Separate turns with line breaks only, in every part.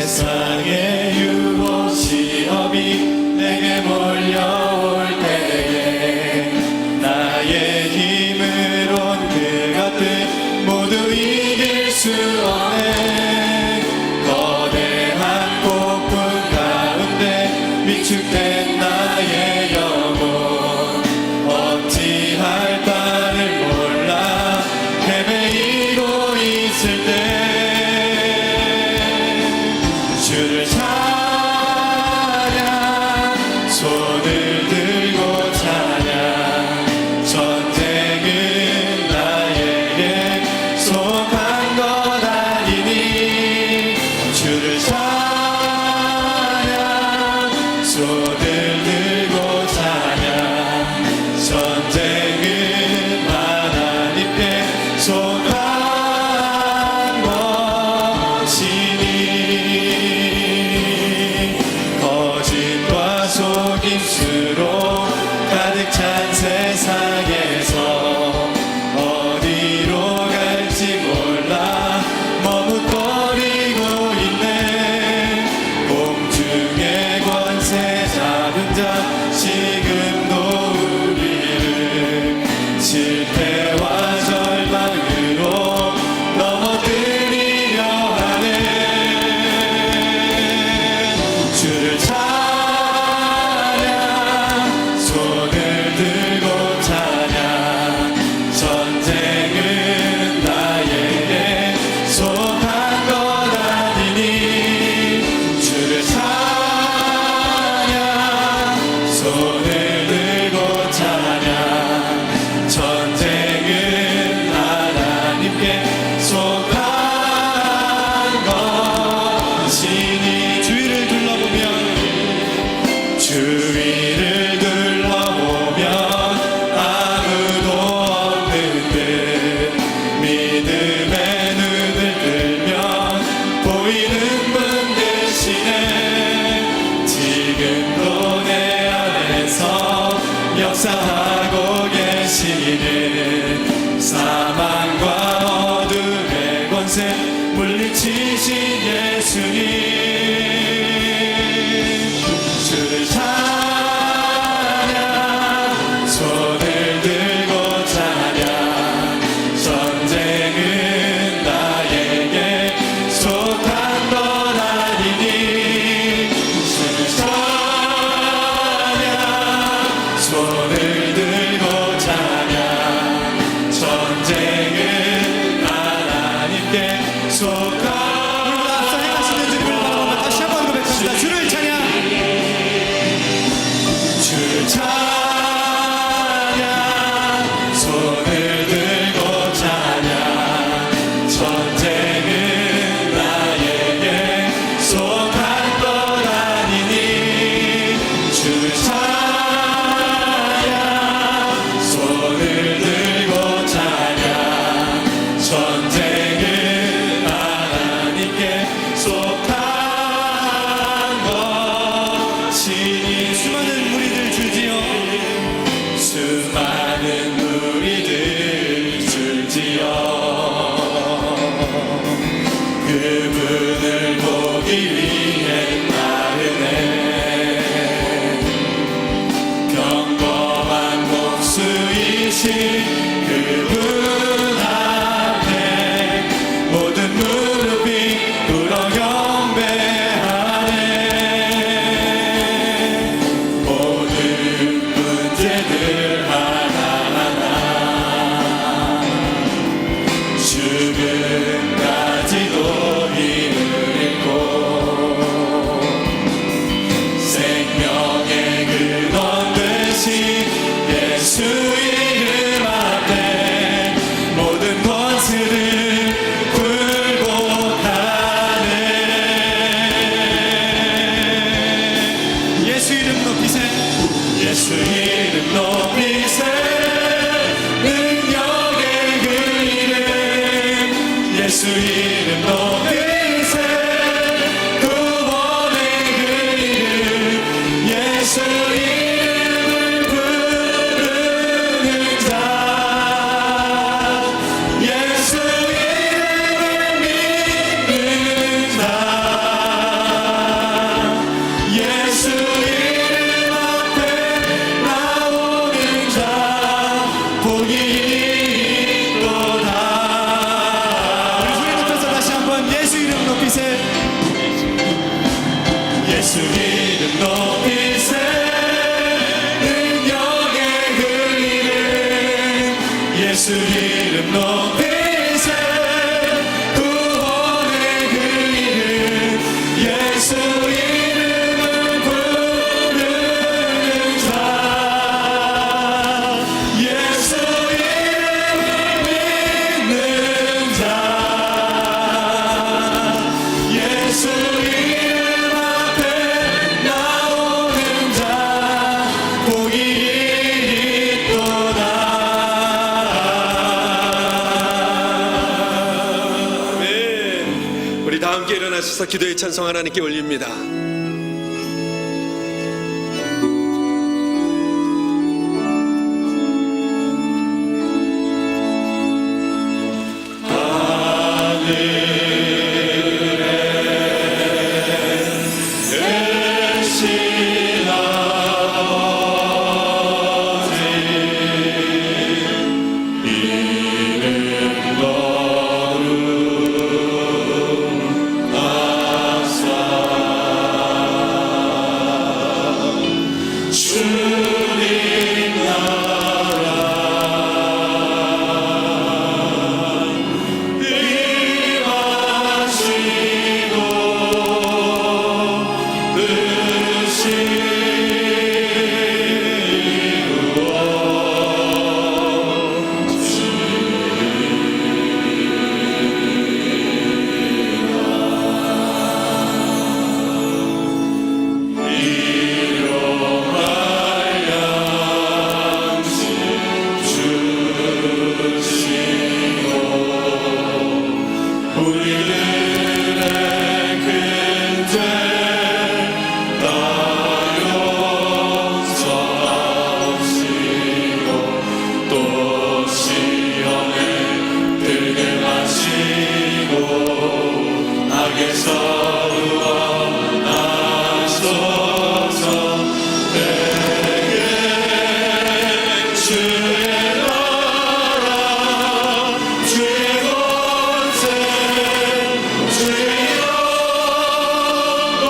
세상의 유혹 시험이 내게 몰려올 때에 나의 힘으론 그것들 모두 이길 수 없네. 거대한 폭풍 가운데 위축된 나의 영혼 어찌할 바를 몰라 헤매이고 있을 때 주를 찬양 손을 들고 찬양 전쟁은 나에게 속한 것 아니니 주를 찬양 손을 들고 찬양 전쟁은 하나님께 속한 것이니 거짓과 속임수로 가득 찬 세상에서 어디로 갈지 몰라 머뭇거리고 있네. 공중의 권세 잡은 자 지금도 우리를 실패와 절망으로 넘어뜨리려 하네. 주를 찬양 손을 들고 찬양 전쟁은 나에게 속한 것 아니니 주를 찬양 손을 들고 찬양 전쟁은 하나님께 속한 것이니 주위를 둘러보면 아무도 없는 듯 믿음의 눈을 들면 보이는 분 계시네. 지금도 내 안에서 역사하고 계시는 사망과 어둠의 권세 물리치신 예수님 주를 찬양 손을 들고 찬양 전쟁은 나에게 속한 것 아니니 주를 찬양 손을 들고 찬양 전쟁은 하나님께 속한 주를 찬양 손을 들고 찬양 전쟁은 나에게 속한 것 아니니 주를 찬양 손을 들고 찬양 전쟁은 하나님께 속한 것이니 수많은 무리들 줄지어 그분을 보기 위해 나르네. 평범한 목수이신 그분 앞에 모든 무릎이 꿇어 경배하네. 모든 문제들 하나하나 죽음까지도 힘을 잃고 높이세 예수 이름 높이세 능력의 흘리는 예수 이름 높이세 구원의 흘리는 예수 이름을 부르는 자 예수 이름을 믿는 자 예수 이름 앞에 나오는 자 복이 있도다.
아멘. 우리 다 함께 일어나셔서 기도의 찬송 하나님께 올립니다.
대신 아버지 이름 거룩하사 주님 나라 임하시고 뜻이 일용할 양식 주시고 우리들의 근죄 다 용서하시고 또 시험에 들게 하시고 악에서 구원하소서. 내게 주의 나라 주의 권세 주의 영광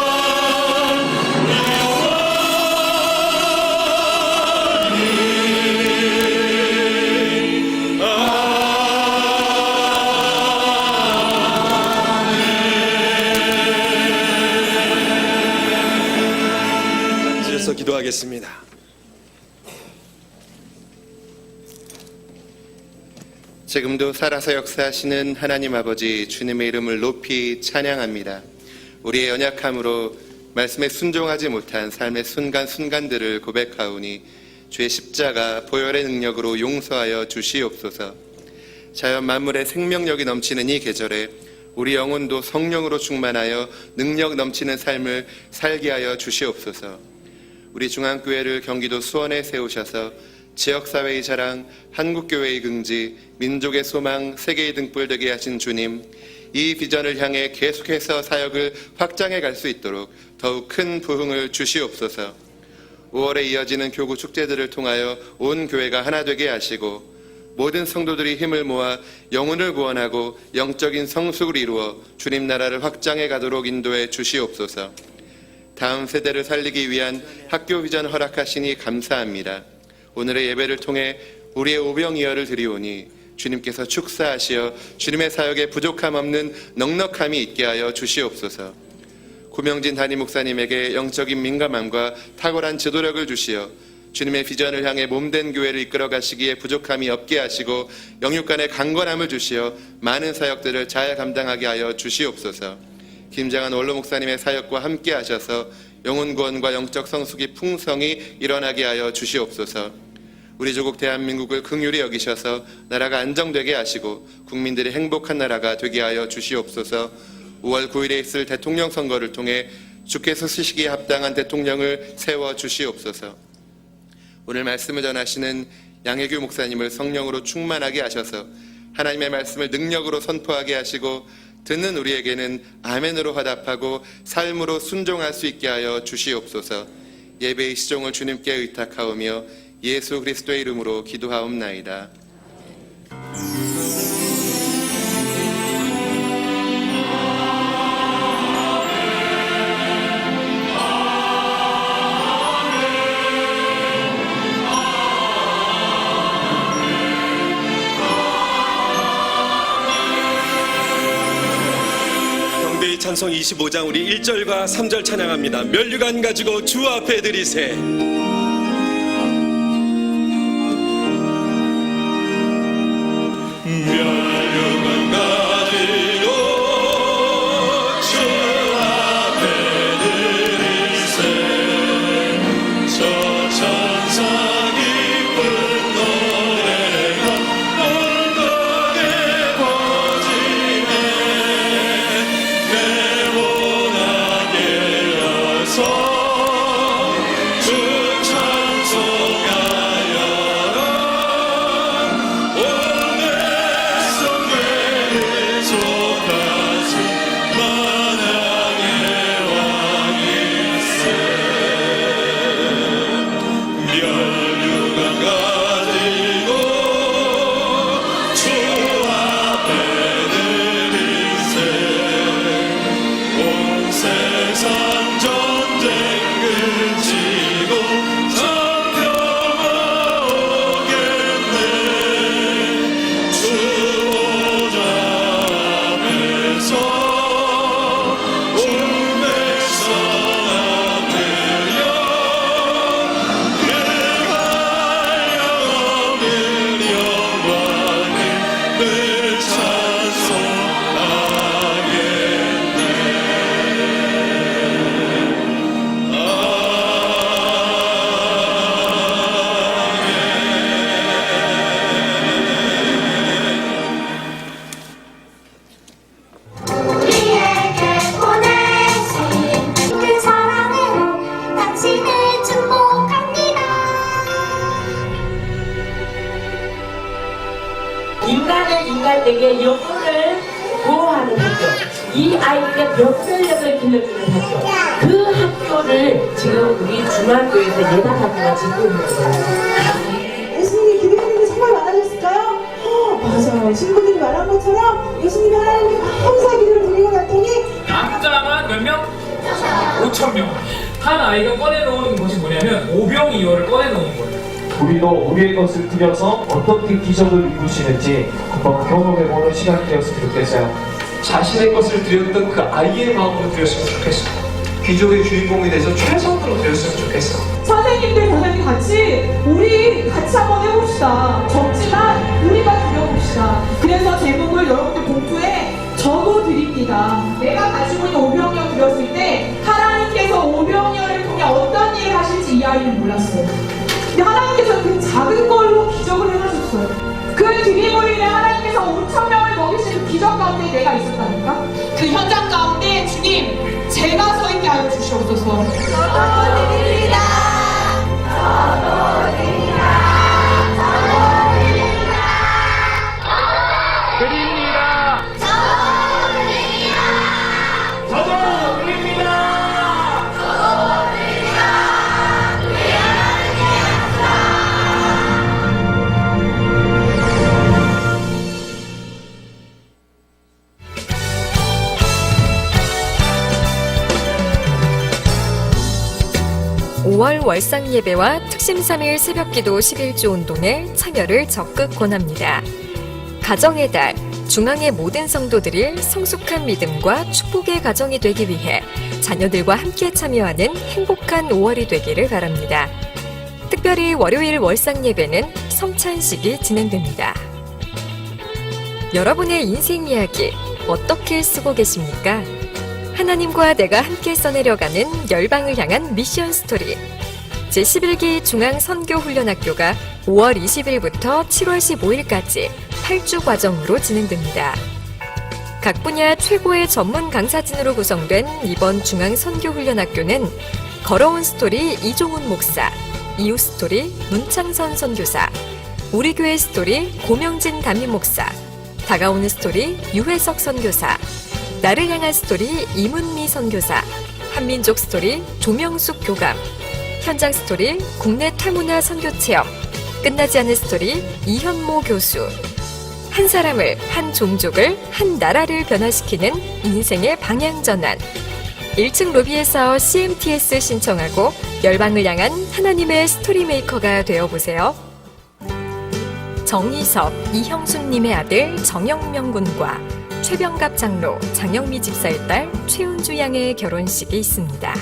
앉으셔서 기도하겠습니다.
지금도 살아서 역사하시는 하나님 아버지 주님의 이름을 높이 찬양합니다. 우리의 연약함으로 말씀에 순종하지 못한 삶의 순간순간들을 고백하오니 주의 십자가 보혈의 능력으로 용서하여 주시옵소서. 자연 만물의 생명력이 넘치는 이 계절에 우리 영혼도 성령으로 충만하여 능력 넘치는 삶을 살게 하여 주시옵소서. 우리 중앙교회를 경기도 수원에 세우셔서 지역사회의 자랑, 한국교회의 긍지, 민족의 소망, 세계의 등불 되게 하신 주님, 이 비전을 향해 계속해서 사역을 확장해 갈 수 있도록 더욱 큰 부흥을 주시옵소서. 5월에 이어지는 교구 축제들을 통하여 온 교회가 하나 되게 하시고 모든 성도들이 힘을 모아 영혼을 구원하고 영적인 성숙을 이루어 주님 나라를 확장해 가도록 인도해 주시옵소서. 다음 세대를 살리기 위한 학교 비전 허락하시니 감사합니다. 오늘의 예배를 통해 우리의 오병이어를 드리오니 주님께서 축사하시어 주님의 사역에 부족함 없는 넉넉함이 있게 하여 주시옵소서. 구명진 담임 목사님에게 영적인 민감함과 탁월한 지도력을 주시어 주님의 비전을 향해 몸된 교회를 이끌어 가시기에 부족함이 없게 하시고 영육간의 강건함을 주시어 많은 사역들을 잘 감당하게 하여 주시옵소서. 김장한 원로 목사님의 사역과 함께 하셔서 영혼 구원과 영적 성숙이 풍성히 일어나게 하여 주시옵소서. 우리 조국 대한민국을 긍휼히 여기셔서 나라가 안정되게 하시고 국민들이 행복한 나라가 되게 하여 주시옵소서. 5월 9일에 있을 대통령 선거를 통해 주께서 쓰시기에 합당한 대통령을 세워 주시옵소서. 오늘 말씀을 전하시는 양혜규 목사님을 성령으로 충만하게 하셔서 하나님의 말씀을 능력으로 선포하게 하시고 듣는 우리에게는 아멘으로 화답하고 삶으로 순종할 수 있게 하여 주시옵소서. 예배의 시종을 주님께 의탁하오며 예수 그리스도의 이름으로 기도하옵나이다.
찬송 25장 우리 1절과 3절 찬양합니다. 면류관 가지고 주 앞에 드리세.
면류관 가지고 주 앞에 드리세. 저 천사 기쁜 노래가 온 땅에 퍼지네. 내보나게 여서 주 찬송하여라. 온 백성들이 속하신 만왕의 왕일세. 면류관 가지고 주 앞에 드리세. 온 세상 전쟁 그치고 참 평화 오겠네. 주 보좌 앞에서 온 백성 앞들여 그가 영원히 영광을 늘
우리에게 보내신 그 사랑은 당신을 축복합니다.
인간은 인간에게 영혼을 보호하는 학교, 이 아이들의 면별력을 길러주는 학교, 그 학교를 지금 우리 중학교에서 예단 학교가 짓고 있는 거예요.
예수님이 기도하는 게 정말 많아졌을까요? 맞아요. 친구들이 말한 것처럼 예수님이 하나님께 감사 기도를 드리고 났더니
남자만 몇 명? 5,000명. 한 아이가 꺼내놓은 것이 뭐냐면 오병이어를 꺼내놓은 거예요.
우리도 우리의 것을 드려서 어떻게 기적을 이루시는지 한번 경험해보는 시간이 되었으면 좋겠어요.
자신의 것을 드렸던 그 아이의 마음으로 드렸으면 좋겠어. 기적의 주인공이 돼서 최선으로 드렸으면 좋겠어.
선생님들, 교사님 우리 같이 한번 해봅시다. 적지만 우리가 드려봅시다. 그래서 제목을 여러분들 봉투에 적어드립니다. 내가 가지고 있는 오병이어 드렸을 때 하나님께서 오병이어를 통해 어떤 일을 하실지 이 아이는 몰랐어요. 근데 하나님께서 그 작은 걸로 기적을 해주셨어요. 그 드림으로 인해 하나님께서 5,000명을 먹이시는 기적 가운데 내가 있었다니까? 그 현장 가운데 주님, 제가 서 있게 하여 주시옵소서.
저도드립니다.
(5월) 월상 예배와 특심 3일 새벽기도 11조 운동에 참여를 적극 권합니다. 가정의 달, 중앙의 모든 성도들이 성숙한 믿음과 축복의 가정이 되기 위해 자녀들과 함께 참여하는 행복한 5월이 되기를 바랍니다. 특별히 월요일 월상 예배는 성찬식이 진행됩니다. 여러분의 인생 이야기 어떻게 쓰고 계십니까? 하나님과 내가 함께 써내려가는 열방을 향한 미션 스토리. 제11기 중앙선교훈련학교가 5월 20일부터 7월 15일까지 8주 과정으로 진행됩니다. 각 분야 최고의 전문 강사진으로 구성된 이번 중앙선교훈련학교는 걸어온 스토리 이종훈 목사, 이웃 스토리 문창선 선교사, 우리 교회 스토리 고명진 담임 목사, 다가오는 스토리 유혜석 선교사, 나를 향한 스토리 이문미 선교사, 한민족 스토리 조명숙 교감, 현장 스토리 국내 타문화 선교체험, 끝나지 않은 스토리 이현모 교수. 한 사람을, 한 종족을, 한 나라를 변화시키는 인생의 방향전환. 1층 로비에서 CMTS 신청하고 열방을 향한 하나님의 스토리메이커가 되어보세요. 정희섭, 이형순님의 아들 정영명 군과 최병갑 장로, 장영미 집사의 딸 최은주 양의 결혼식이 있습니다.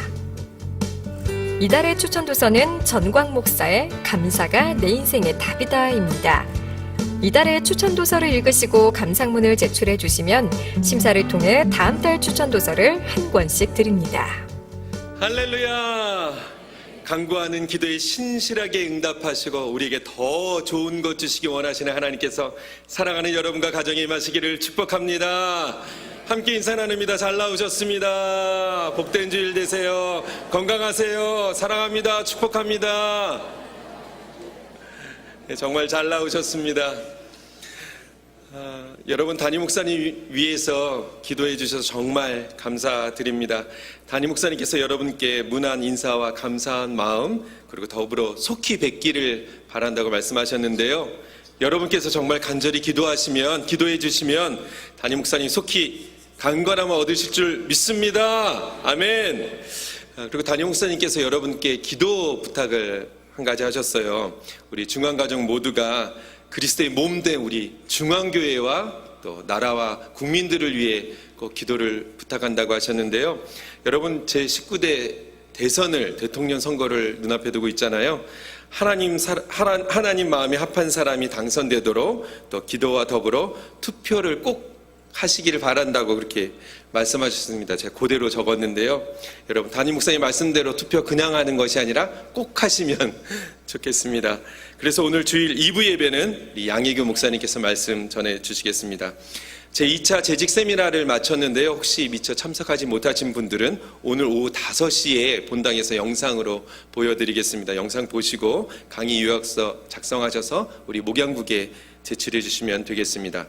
이달의 추천도서는 전광 목사의 감사가 내 인생의 답이다입니다. 이달의 추천도서를 읽으시고 감상문을 제출해 주시면 심사를 통해 다음 달 추천도서를 한 권씩 드립니다.
할렐루야! 간구하는 기도에 신실하게 응답하시고 우리에게 더 좋은 것 주시기 원하시는 하나님께서 사랑하는 여러분과 가정에 임하시기를 축복합니다. 함께 인사 나눕니다. 잘 나오셨습니다. 복된 주일 되세요. 건강하세요. 사랑합니다. 축복합니다. 네, 정말 잘 나오셨습니다. 여러분 담임 목사님 위해서 기도해 주셔서 정말 감사드립니다. 담임 목사님께서 여러분께 문안 인사와 감사한 마음 그리고 더불어 속히 뵙기를 바란다고 말씀하셨는데요. 여러분께서 정말 간절히 기도해 주시면 담임 목사님 속히 강건함을 얻으실 줄 믿습니다. 아멘. 그리고 담임 목사님께서 여러분께 기도 부탁을 한 가지 하셨어요. 우리 중앙가족 모두가 그리스도의 몸된 우리 중앙교회와 또 나라와 국민들을 위해 꼭 기도를 부탁한다고 하셨는데요. 여러분 제19대 대통령 선거를 눈앞에 두고 있잖아요. 하나님 마음에 합한 사람이 당선되도록 또 기도와 더불어 투표를 꼭 하시기를 바란다고 그렇게 말씀하셨습니다. 제가 그대로 적었는데요. 여러분 담임 목사님 말씀대로 투표 그냥 하는 것이 아니라 꼭 하시면 좋겠습니다. 그래서 오늘 주일 2부 예배는 우리 양혜교 목사님께서 말씀 전해 주시겠습니다. 제2차 재직 세미나를 마쳤는데요. 혹시 미처 참석하지 못하신 분들은 오늘 오후 5시에 본당에서 영상으로 보여드리겠습니다. 영상 보시고 강의 요약서 작성하셔서 우리 목양국에 제출해 주시면 되겠습니다.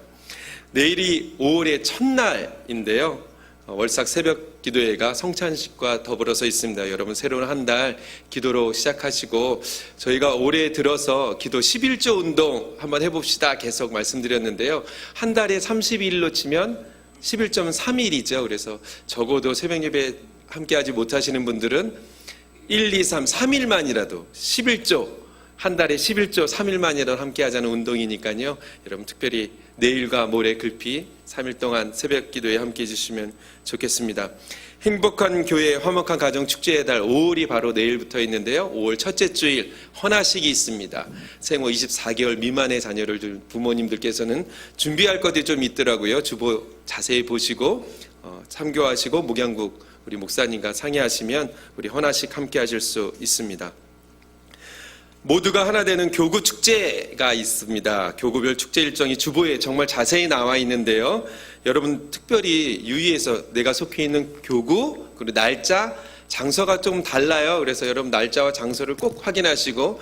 내일이 5월의 첫날인데요. 월삭 새벽 기도회가 성찬식과 더불어서 있습니다. 여러분 새로운 한 달 기도로 시작하시고 저희가 올해 들어서 기도 11조 운동 한번 해봅시다 계속 말씀드렸는데요. 한 달에 30일로 치면 11.3일이죠. 그래서 적어도 새벽 예배 함께하지 못하시는 분들은 1, 2, 3, 3일만이라도 11조 한 달에 11조 3일만이라도 함께하자는 운동이니까요. 여러분 특별히 내일과 모레 글피 3일 동안 새벽 기도에 함께해 주시면 좋겠습니다. 행복한 교회 화목한 가정 축제의 달 5월이 바로 내일부터 있는데요. 5월 첫째 주일 헌화식이 있습니다. 생후 24개월 미만의 자녀를 둔 부모님들께서는 준비할 것들이 좀 있더라고요. 주보 자세히 보시고 참교하시고 목양국 우리 목사님과 상의하시면 우리 헌화식 함께 하실 수 있습니다. 모두가 하나 되는 교구 축제가 있습니다. 교구별 축제 일정이 주보에 정말 자세히 나와 있는데요. 여러분 특별히 유의해서 내가 속해 있는 교구 그리고 날짜, 장소가 좀 달라요. 그래서 여러분 날짜와 장소를 꼭 확인하시고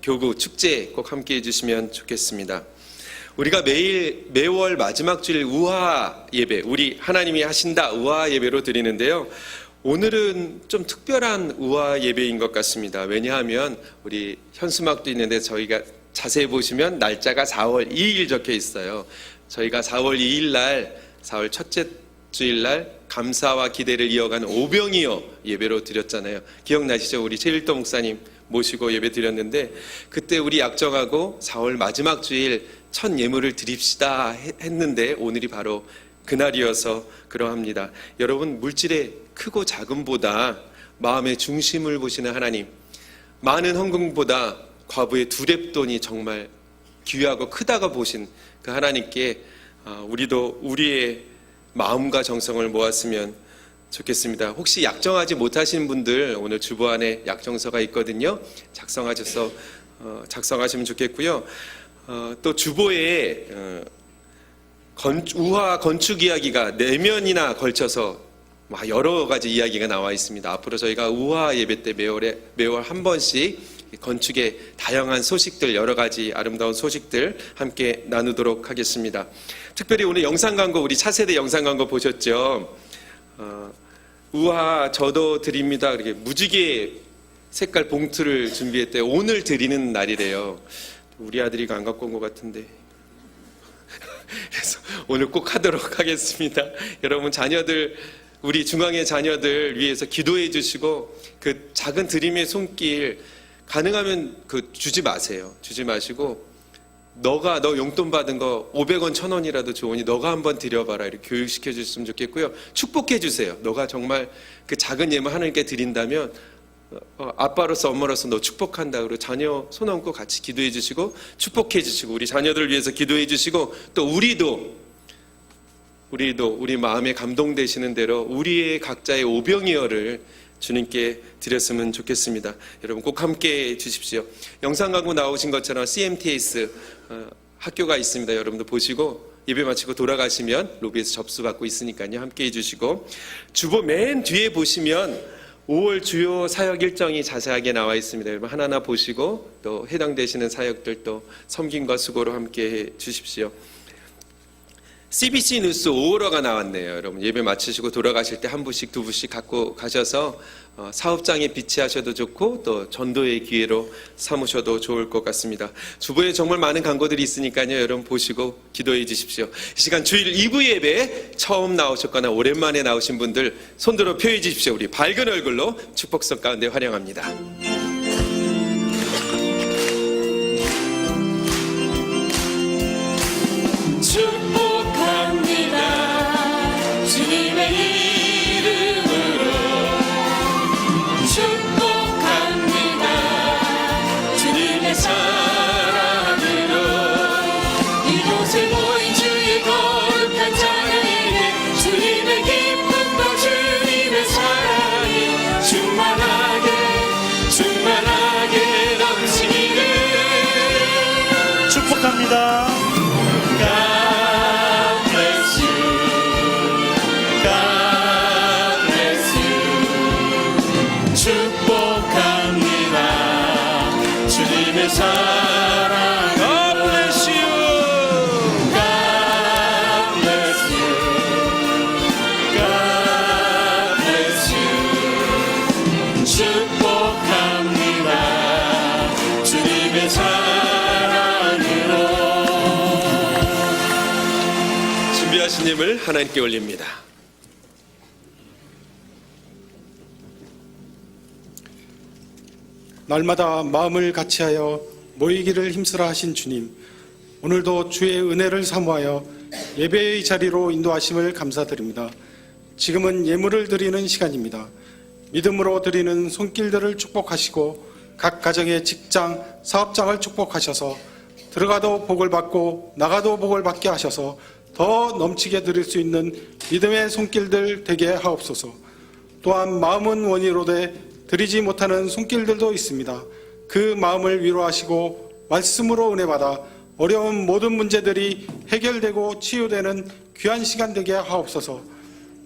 교구 축제 꼭 함께 해주시면 좋겠습니다. 우리가 매월 마지막 주일 우화 예배, 우리 하나님이 하신다 우화 예배로 드리는데요. 오늘은 좀 특별한 우화 예배인 것 같습니다. 왜냐하면 우리 현수막도 있는데 저희가 자세히 보시면 날짜가 4월 2일 적혀 있어요. 저희가 4월 2일 날 4월 첫째 주일 날 감사와 기대를 이어가는 오병이어 예배로 드렸잖아요. 기억나시죠? 우리 최일도 목사님 모시고 예배 드렸는데 그때 우리 약정하고 4월 마지막 주일 첫 예물을 드립시다 했는데 오늘이 바로 그날이어서 그러합니다. 여러분 물질의 크고 작음보다 마음의 중심을 보시는 하나님, 많은 헌금보다 과부의 두렙돈이 정말 귀하고 크다고 보신 그 하나님께 우리도 우리의 마음과 정성을 모았으면 좋겠습니다. 혹시 약정하지 못하신 분들 오늘 주보 안에 약정서가 있거든요. 작성하시면 좋겠고요. 또 주보에 우화 건축 이야기가 4면이나 걸쳐서 여러 가지 이야기가 나와 있습니다. 앞으로 저희가 우화 예배 때 매월 한 번씩 건축의 다양한 소식들, 여러 가지 아름다운 소식들 함께 나누도록 하겠습니다. 특별히 오늘 영상 광고, 우리 차세대 영상 광고 보셨죠? 우화 저도 드립니다. 이렇게 무지개 색깔 봉투를 준비했대요. 오늘 드리는 날이래요. 우리 아들이 안 갖고 온 것 같은데. 그래서 오늘 꼭 하도록 하겠습니다. 여러분 자녀들, 우리 중앙의 자녀들 위해서 기도해 주시고 그 작은 드림의 손길 가능하면 주지 마세요. 주지 마시고 너 용돈 받은 거 500원, 1000원이라도 좋으니 너가 한번 드려봐라. 이렇게 교육시켜 주셨으면 좋겠고요. 축복해 주세요. 너가 정말 그 작은 예물 하나님께 드린다면 아빠로서 엄마로서 너 축복한다. 그리고 자녀 손 얹고 같이 기도해 주시고 축복해 주시고 우리 자녀들을 위해서 기도해 주시고 또 우리도 우리 마음에 감동되시는 대로 우리의 각자의 오병이어를 주님께 드렸으면 좋겠습니다. 여러분 꼭 함께 해 주십시오. 영상 광고 나오신 것처럼 CMTS 학교가 있습니다. 여러분도 보시고 예배 마치고 돌아가시면 로비에서 접수받고 있으니까요. 함께 해주시고 주보 맨 뒤에 보시면 5월 주요 사역 일정이 자세하게 나와 있습니다. 여러분 하나하나 보시고 또 해당되시는 사역들 또 섬김과 수고로 함께 해 주십시오. CBC 뉴스 5월호가 나왔네요. 여러분 예배 마치시고 돌아가실 때 한 부씩 두 부씩 갖고 가셔서 사업장에 비치하셔도 좋고 또 전도의 기회로 삼으셔도 좋을 것 같습니다. 주보에 정말 많은 광고들이 있으니까요. 여러분 보시고 기도해 주십시오. 이 시간 주일 2부 예배 처음 나오셨거나 오랜만에 나오신 분들 손들어 펴해 주십시오. 우리 밝은 얼굴로 축복성 가운데 환영합니다.
축복합니다. 주님의 이름으로 축복합니다. 주님의 사랑으로 이곳에 모인 주의 거룩한 자녀에게 주님의 기쁨과 주님의 사랑이 충만하게 넘치기를 축복합니다. 축복합니다. 주님의 사랑 God bless you. God bless you. God bless you. 축복합니다. 주님의 사랑으로
준비하신 예물 하나님께 올립니다.
날마다 마음을 같이하여 모이기를 힘쓰라 하신 주님, 오늘도 주의 은혜를 사모하여 예배의 자리로 인도하심을 감사드립니다. 지금은 예물을 드리는 시간입니다. 믿음으로 드리는 손길들을 축복하시고 각 가정의 직장, 사업장을 축복하셔서 들어가도 복을 받고 나가도 복을 받게 하셔서 더 넘치게 드릴 수 있는 믿음의 손길들 되게 하옵소서. 또한 마음은 원이로되 드리지 못하는 손길들도 있습니다. 그 마음을 위로하시고 말씀으로 은혜받아 어려운 모든 문제들이 해결되고 치유되는 귀한 시간 되게 하옵소서.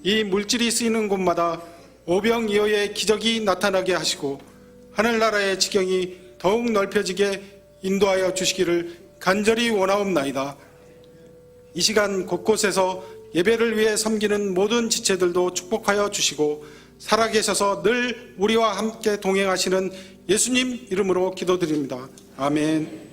이 물질이 쓰이는 곳마다 오병이어의 기적이 나타나게 하시고 하늘나라의 지경이 더욱 넓혀지게 인도하여 주시기를 간절히 원하옵나이다. 이 시간 곳곳에서 예배를 위해 섬기는 모든 지체들도 축복하여 주시고 살아계셔서 늘 우리와 함께 동행하시는 예수님 이름으로 기도드립니다. 아멘.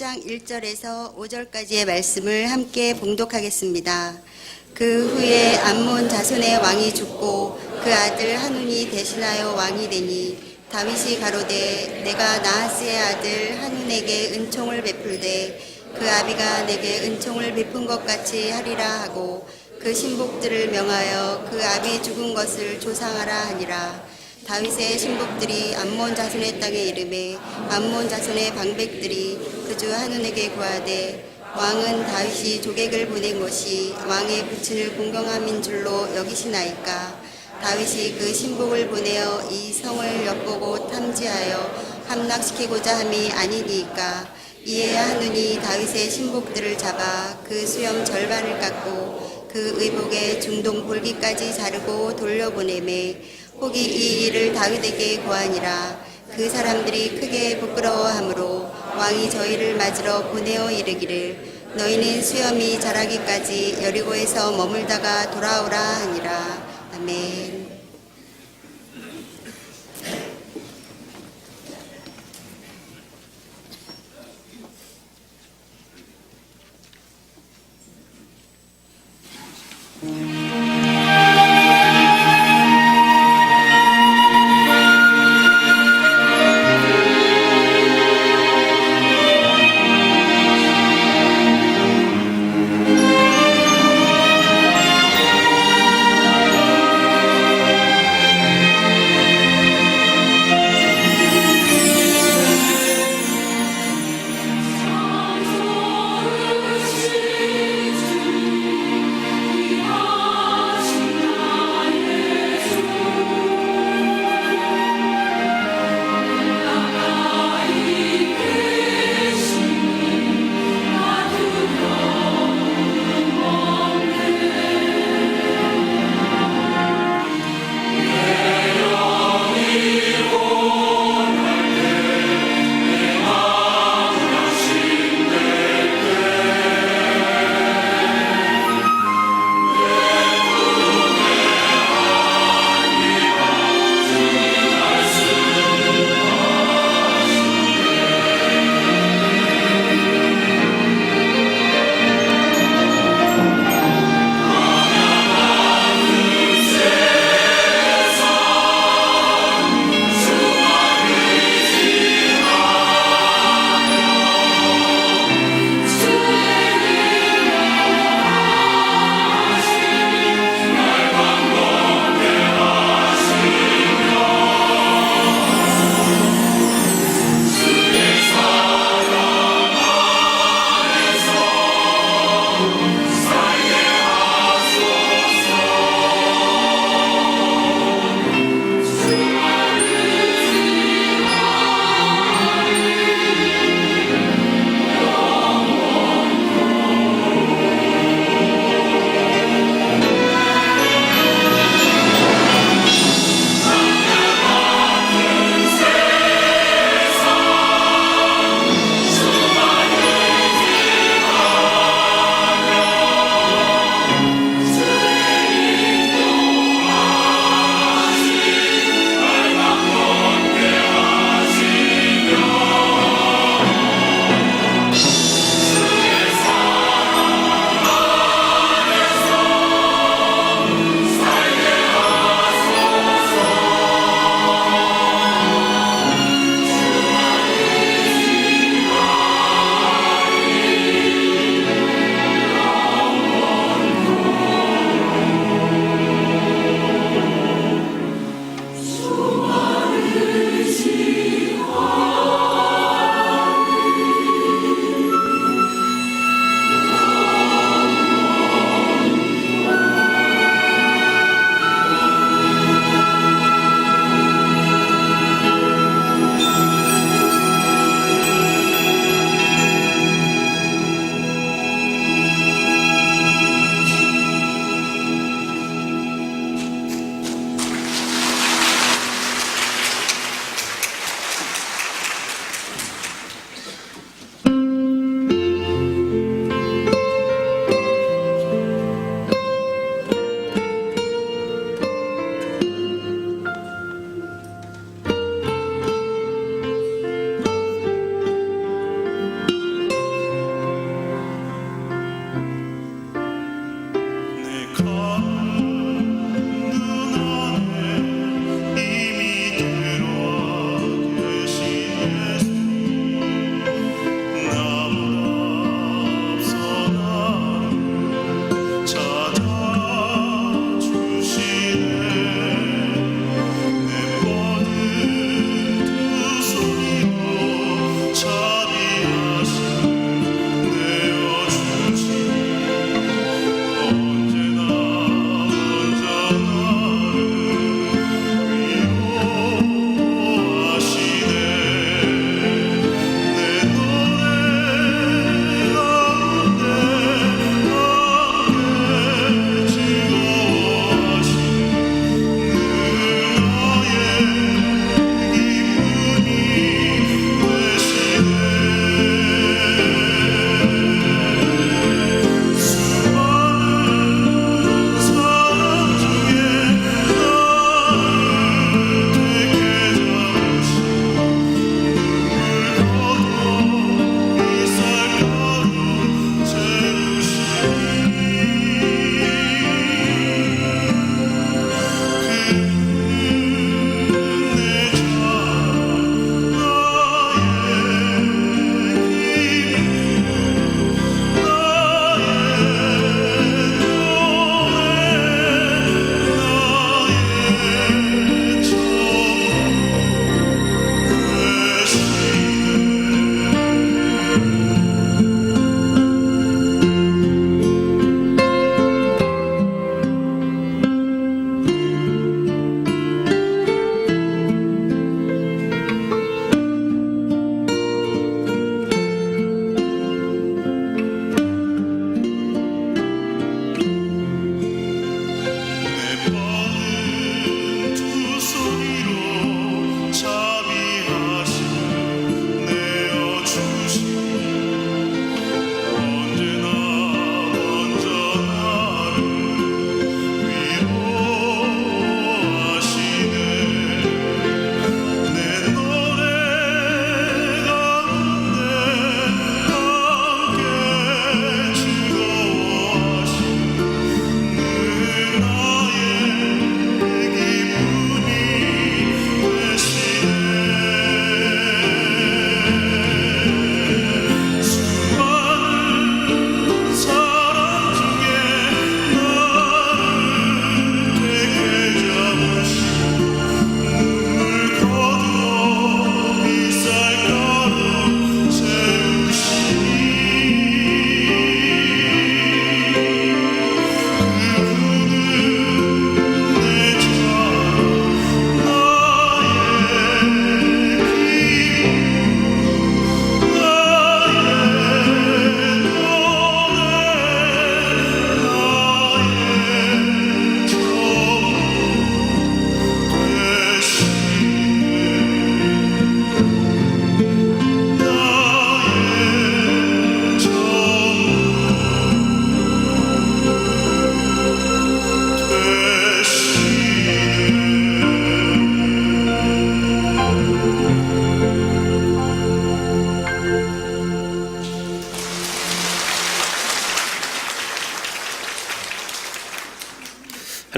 3장 1절에서 5절까지의 말씀을 함께 봉독하겠습니다. 그 후에 암몬 자손의 왕이 죽고 그 아들 한운이 대신하여 왕이 되니 다윗이 가로되 내가 나하스의 아들 한운에게 은총을 베풀되 그 아비가 내게 은총을 베푼 것 같이 하리라 하고 그 신복들을 명하여 그 아비 죽은 것을 조상하라 하니라. 다윗의 신복들이 암몬 자손의 땅에 이르매 암몬 자손의 방백들이 그주 한운에게 구하되 왕은 다윗이 조객을 보낸 것이 왕의 부친을 공경함인 줄로 여기시나이까. 다윗이 그 신복을 보내어 이 성을 엿보고 탐지하여 함락시키고자 함이 아니니까. 이에 한운이 다윗의 신복들을 잡아 그 수염 절반을 깎고 그 의복의 중동 볼기까지 자르고 돌려보내매 혹이 이 일을 다윗에게 고하니라. 그 사람들이 크게 부끄러워하므로 왕이 저희를 맞으러 보내어 이르기를 너희는 수염이 자라기까지 여리고에서 머물다가 돌아오라 하니라. 아멘.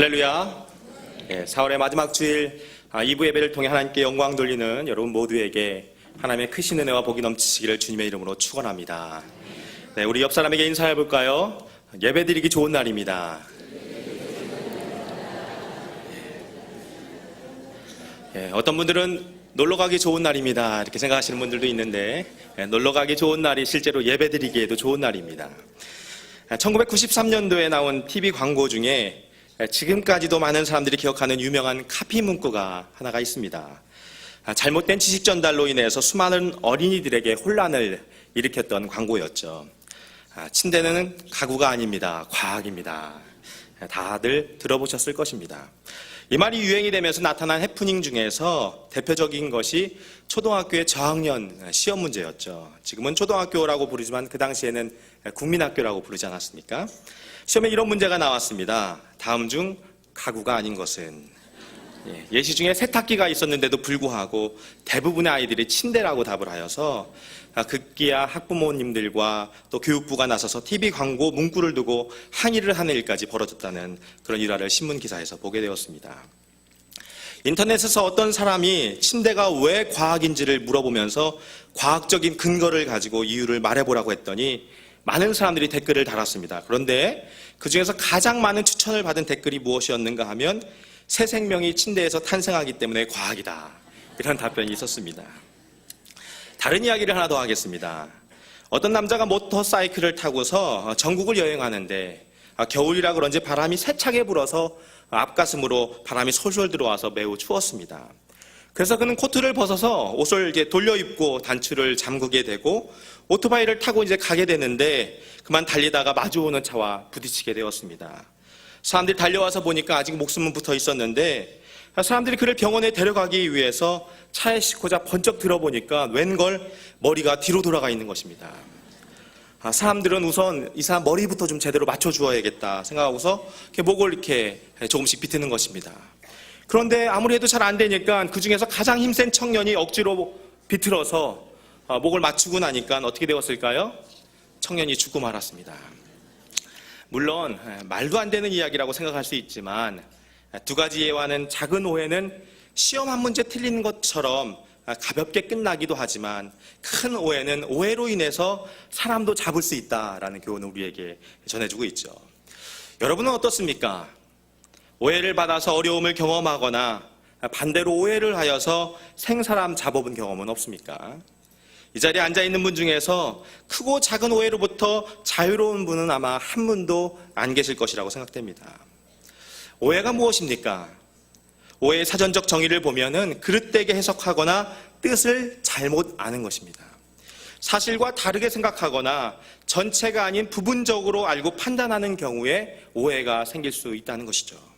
할렐루야. 4월의 마지막 주일 2부 예배를 통해 하나님께 영광 돌리는 여러분 모두에게 하나님의 크신 은혜와 복이 넘치시기를 주님의 이름으로 축원합니다. 네, 우리 옆 사람에게 인사해 볼까요? 예배드리기 좋은 날입니다. 어떤 분들은 놀러 가기 좋은 날입니다 이렇게 생각하시는 분들도 있는데, 놀러 가기 좋은 날이 실제로 예배드리기에도 좋은 날입니다. 1993년도에 나온 TV 광고 중에 지금까지도 많은 사람들이 기억하는 유명한 카피 문구가 하나가 있습니다. 잘못된 지식 전달로 인해서 수많은 어린이들에게 혼란을 일으켰던 광고였죠. 침대는 가구가 아닙니다. 과학입니다. 다들 들어보셨을 것입니다. 이 말이 유행이 되면서 나타난 해프닝 중에서 대표적인 것이 초등학교의 저학년 시험 문제였죠. 지금은 초등학교라고 부르지만 그 당시에는 국민학교라고 부르지 않았습니까? 시험에 이런 문제가 나왔습니다. 다음 중 가구가 아닌 것은? 예시 중에 세탁기가 있었는데도 불구하고 대부분의 아이들이 침대라고 답을 하여서 급기야 학부모님들과 또 교육부가 나서서 TV 광고 문구를 두고 항의를 하는 일까지 벌어졌다는 그런 일화를 신문 기사에서 보게 되었습니다. 인터넷에서 어떤 사람이 침대가 왜 과학인지를 물어보면서 과학적인 근거를 가지고 이유를 말해보라고 했더니 많은 사람들이 댓글을 달았습니다. 그런데 그중에서 가장 많은 추천을 받은 댓글이 무엇이었는가 하면 새 생명이 침대에서 탄생하기 때문에 과학이다, 이런 답변이 있었습니다. 다른 이야기를 하나 더 하겠습니다. 어떤 남자가 모터사이클을 타고서 전국을 여행하는데 겨울이라 그런지 바람이 세차게 불어서 앞가슴으로 바람이 솔솔 들어와서 매우 추웠습니다. 그래서 그는 코트를 벗어서 옷을 이제 돌려 입고 단추를 잠그게 되고 오토바이를 타고 이제 가게 되는데 그만 달리다가 마주오는 차와 부딪히게 되었습니다. 사람들이 달려와서 보니까 아직 목숨은 붙어 있었는데 사람들이 그를 병원에 데려가기 위해서 차에 싣고자 번쩍 들어보니까 웬걸 머리가 뒤로 돌아가 있는 것입니다. 사람들은 우선 이 사람 머리부터 좀 제대로 맞춰주어야겠다 생각하고서 목을 이렇게 조금씩 비트는 것입니다. 그런데 아무리 해도 잘 안 되니까 그 중에서 가장 힘센 청년이 억지로 비틀어서 목을 맞추고 나니까 어떻게 되었을까요? 청년이 죽고 말았습니다. 물론 말도 안 되는 이야기라고 생각할 수 있지만 두 가지 예와는 작은 오해는 시험 한 문제 틀리는 것처럼 가볍게 끝나기도 하지만 큰 오해는 오해로 인해서 사람도 잡을 수 있다라는 교훈을 우리에게 전해주고 있죠. 여러분은 어떻습니까? 오해를 받아서 어려움을 경험하거나 반대로 오해를 하여서 생사람 잡아본 경험은 없습니까? 이 자리에 앉아있는 분 중에서 크고 작은 오해로부터 자유로운 분은 아마 한 분도 안 계실 것이라고 생각됩니다. 오해가 무엇입니까? 오해의 사전적 정의를 보면은 그릇되게 해석하거나 뜻을 잘못 아는 것입니다. 사실과 다르게 생각하거나 전체가 아닌 부분적으로 알고 판단하는 경우에 오해가 생길 수 있다는 것이죠.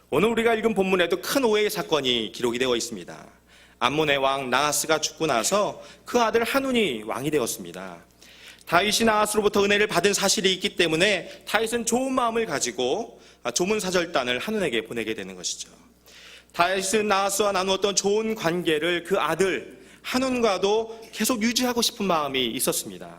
오늘 우리가 읽은 본문에도 큰 오해의 사건이 기록이 되어 있습니다. 암몬의 왕 나하스가 죽고 나서 그 아들 한운이 왕이 되었습니다. 다윗이 나하스로부터 은혜를 받은 사실이 있기 때문에 다윗은 좋은 마음을 가지고 조문사절단을 한운에게 보내게 되는 것이죠. 다윗은 나하스와 나누었던 좋은 관계를 그 아들 한운과도 계속 유지하고 싶은 마음이 있었습니다.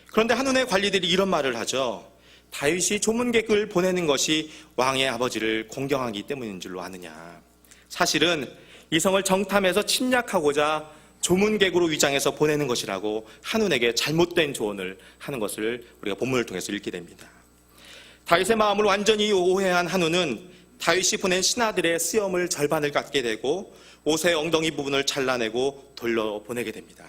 그런데 한운의 관리들이 이런 말을 하죠. 다윗이 조문객을 보내는 것이 왕의 아버지를 공경하기 때문인 줄로 아느냐. 사실은 이성을 정탐해서 침략하고자 조문객으로 위장해서 보내는 것이라고 한운에게 잘못된 조언을 하는 것을 우리가 본문을 통해서 읽게 됩니다. 다윗의 마음을 완전히 오해한 한운은 다윗이 보낸 신하들의 수염을 절반을 깎게 되고 옷의 엉덩이 부분을 잘라내고 돌려보내게 됩니다.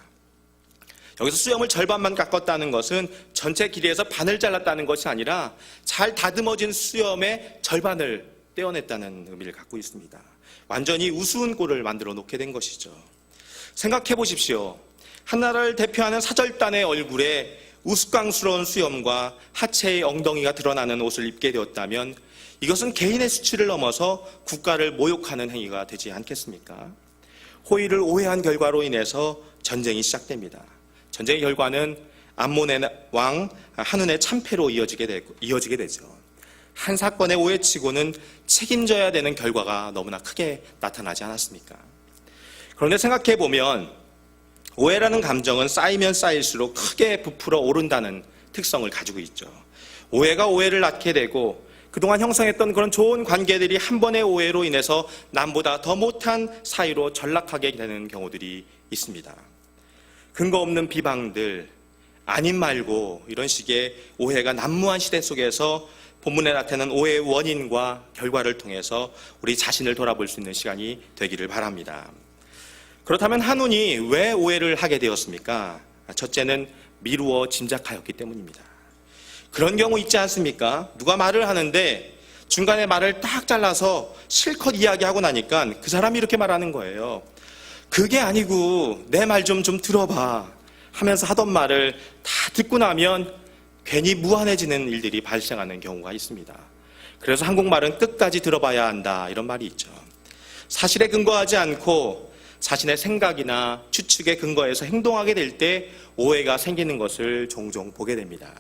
여기서 수염을 절반만 깎았다는 것은 전체 길이에서 반을 잘랐다는 것이 아니라 잘 다듬어진 수염의 절반을 떼어냈다는 의미를 갖고 있습니다. 완전히 우스운 꼴을 만들어 놓게 된 것이죠. 생각해 보십시오. 한나라를 대표하는 사절단의 얼굴에 우스꽝스러운 수염과 하체의 엉덩이가 드러나는 옷을 입게 되었다면 이것은 개인의 수치를 넘어서 국가를 모욕하는 행위가 되지 않겠습니까? 호의를 오해한 결과로 인해서 전쟁이 시작됩니다. 전쟁의 결과는 암몬의 왕 한운의 참패로 이어지게 되죠. 한 사건의 오해치고는 책임져야 되는 결과가 너무나 크게 나타나지 않았습니까? 그런데 생각해보면 오해라는 감정은 쌓이면 쌓일수록 크게 부풀어 오른다는 특성을 가지고 있죠. 오해가 오해를 낳게 되고 그동안 형성했던 그런 좋은 관계들이 한 번의 오해로 인해서 남보다 더 못한 사이로 전락하게 되는 경우들이 있습니다. 근거 없는 비방들, 아님 말고 이런 식의 오해가 난무한 시대 속에서 본문에 나타나는 오해의 원인과 결과를 통해서 우리 자신을 돌아볼 수 있는 시간이 되기를 바랍니다. 그렇다면 한운이 왜 오해를 하게 되었습니까? 첫째는 미루어 짐작하였기 때문입니다. 그런 경우 있지 않습니까? 누가 말을 하는데 중간에 말을 딱 잘라서 실컷 이야기하고 나니까 그 사람이 이렇게 말하는 거예요. 그게 아니고 내 말 좀 들어봐 하면서 하던 말을 다 듣고 나면 괜히 무한해지는 일들이 발생하는 경우가 있습니다. 그래서 한국말은 끝까지 들어봐야 한다 이런 말이 있죠. 사실에 근거하지 않고 자신의 생각이나 추측에 근거해서 행동하게 될 때 오해가 생기는 것을 종종 보게 됩니다.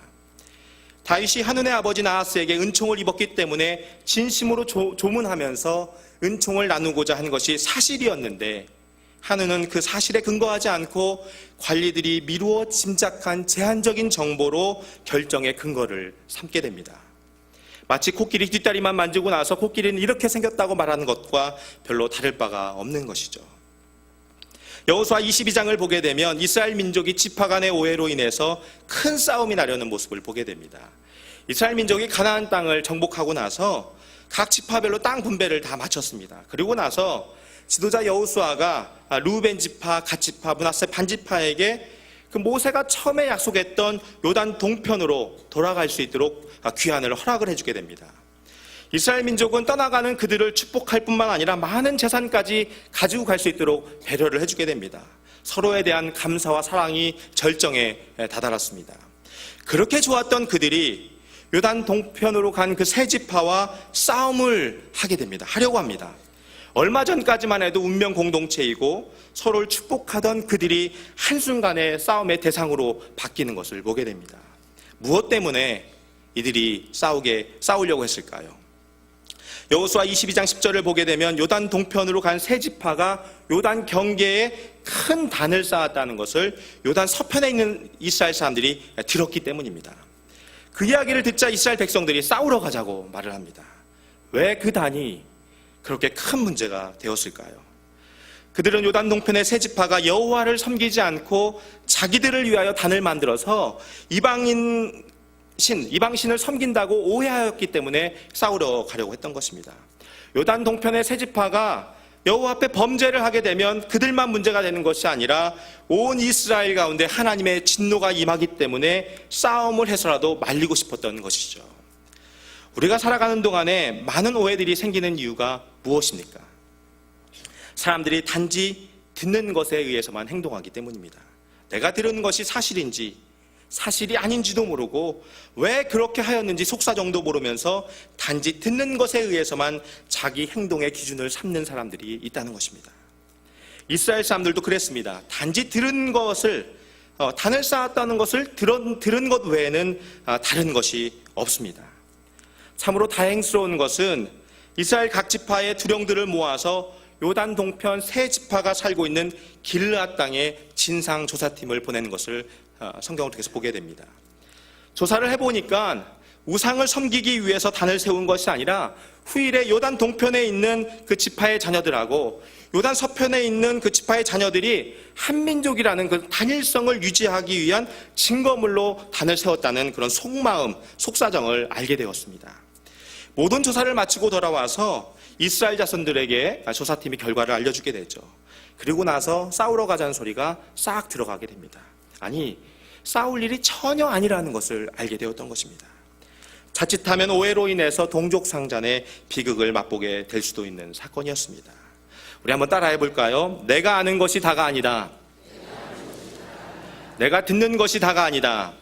다윗이 한운의 아버지 나하스에게 은총을 입었기 때문에 진심으로 조문하면서 은총을 나누고자 한 것이 사실이었는데 한운은 그 사실에 근거하지 않고 관리들이 미루어 짐작한 제한적인 정보로 결정의 근거를 삼게 됩니다. 마치 코끼리 뒷다리만 만지고 나서 코끼리는 이렇게 생겼다고 말하는 것과 별로 다를 바가 없는 것이죠. 여호수아 22장을 보게 되면 이스라엘 민족이 지파 간의 오해로 인해서 큰 싸움이 나려는 모습을 보게 됩니다. 이스라엘 민족이 가나안 땅을 정복하고 나서 각 지파별로 땅 분배를 다 마쳤습니다. 그리고 나서 지도자 여호수아가 루벤 지파, 갓 지파, 므낫세 반 지파에게 그 모세가 처음에 약속했던 요단 동편으로 돌아갈 수 있도록 귀환을 허락을 해주게 됩니다. 이스라엘 민족은 떠나가는 그들을 축복할 뿐만 아니라 많은 재산까지 가지고 갈 수 있도록 배려를 해주게 됩니다. 서로에 대한 감사와 사랑이 절정에 다다랐습니다. 그렇게 좋았던 그들이 요단 동편으로 간 그 세 지파와 싸움을 하려고 합니다. 얼마 전까지만 해도 운명 공동체이고 서로를 축복하던 그들이 한순간에 싸움의 대상으로 바뀌는 것을 보게 됩니다. 무엇 때문에 이들이 싸우려고 했을까요? 여호수아 22장 10절을 보게 되면 요단 동편으로 간 세 지파가 요단 경계에 큰 단을 쌓았다는 것을 요단 서편에 있는 이스라엘 사람들이 들었기 때문입니다. 그 이야기를 듣자 이스라엘 백성들이 싸우러 가자고 말을 합니다. 왜 그 단이 그렇게 큰 문제가 되었을까요? 그들은 요단 동편의 세 지파가 여호와를 섬기지 않고 자기들을 위하여 단을 만들어서 이방신을 섬긴다고 오해하였기 때문에 싸우러 가려고 했던 것입니다. 요단 동편의 세 지파가 여호와 앞에 범죄를 하게 되면 그들만 문제가 되는 것이 아니라 온 이스라엘 가운데 하나님의 진노가 임하기 때문에 싸움을 해서라도 말리고 싶었던 것이죠. 우리가 살아가는 동안에 많은 오해들이 생기는 이유가 무엇입니까? 사람들이 단지 듣는 것에 의해서만 행동하기 때문입니다. 내가 들은 것이 사실인지 사실이 아닌지도 모르고 왜 그렇게 하였는지 속사정도 모르면서 단지 듣는 것에 의해서만 자기 행동의 기준을 삼는 사람들이 있다는 것입니다. 이스라엘 사람들도 그랬습니다. 단지 들은 것을 단을 쌓았다는 것을 들은 것 외에는 다른 것이 없습니다. 참으로 다행스러운 것은 이스라엘 각 지파의 두령들을 모아서 요단 동편 세 지파가 살고 있는 길르앗 땅에 진상 조사팀을 보내는 것을 성경을 통해서 보게 됩니다. 조사를 해보니까 우상을 섬기기 위해서 단을 세운 것이 아니라 후일에 요단 동편에 있는 그 지파의 자녀들하고 요단 서편에 있는 그 지파의 자녀들이 한민족이라는 그 단일성을 유지하기 위한 증거물로 단을 세웠다는 그런 속마음, 속사정을 알게 되었습니다. 모든 조사를 마치고 돌아와서 이스라엘 자손들에게 조사팀이 결과를 알려주게 되죠. 그리고 나서 싸우러 가자는 소리가 싹 들어가게 됩니다. 아니, 싸울 일이 전혀 아니라는 것을 알게 되었던 것입니다. 자칫하면 오해로 인해서 동족상잔의 비극을 맛보게 될 수도 있는 사건이었습니다. 우리 한번 따라해 볼까요? 내가 아는 것이 다가 아니다. 내가 듣는 것이 다가 아니다.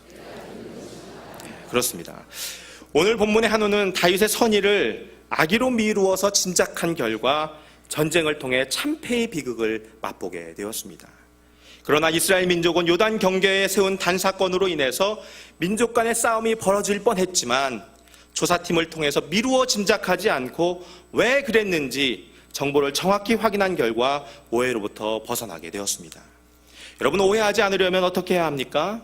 그렇습니다. 오늘 본문의 한우는 다윗의 선의를 악의로 미루어서 짐작한 결과 전쟁을 통해 참패의 비극을 맛보게 되었습니다. 그러나 이스라엘 민족은 요단 경계에 세운 단 사건으로 인해서 민족 간의 싸움이 벌어질 뻔했지만 조사팀을 통해서 미루어 짐작하지 않고 왜 그랬는지 정보를 정확히 확인한 결과 오해로부터 벗어나게 되었습니다. 여러분, 오해하지 않으려면 어떻게 해야 합니까?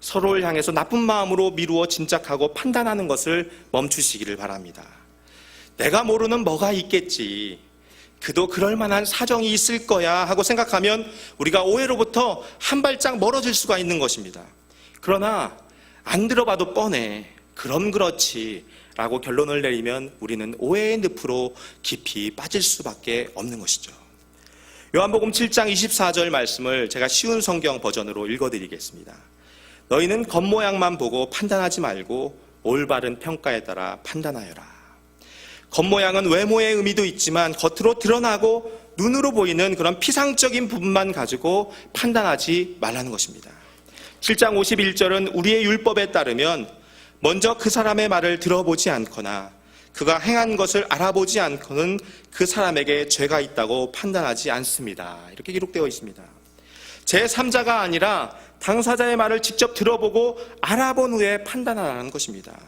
서로를 향해서 나쁜 마음으로 미루어 짐작하고 판단하는 것을 멈추시기를 바랍니다. 내가 모르는 뭐가 있겠지. 그도 그럴 만한 사정이 있을 거야 하고 생각하면 우리가 오해로부터 한 발짝 멀어질 수가 있는 것입니다. 그러나 안 들어봐도 뻔해. 그럼 그렇지. 라고 결론을 내리면 우리는 오해의 늪으로 깊이 빠질 수밖에 없는 것이죠. 요한복음 7장 24절 말씀을 제가 쉬운 성경 버전으로 읽어드리겠습니다. 너희는 겉모양만 보고 판단하지 말고 올바른 평가에 따라 판단하여라. 겉모양은 외모의 의미도 있지만 겉으로 드러나고 눈으로 보이는 그런 피상적인 부분만 가지고 판단하지 말라는 것입니다. 7장 51절은 우리의 율법에 따르면 먼저 그 사람의 말을 들어보지 않거나 그가 행한 것을 알아보지 않고는 그 사람에게 죄가 있다고 판단하지 않습니다. 이렇게 기록되어 있습니다. 제3자가 아니라 당사자의 말을 직접 들어보고 알아본 후에 판단하라는 것입니다.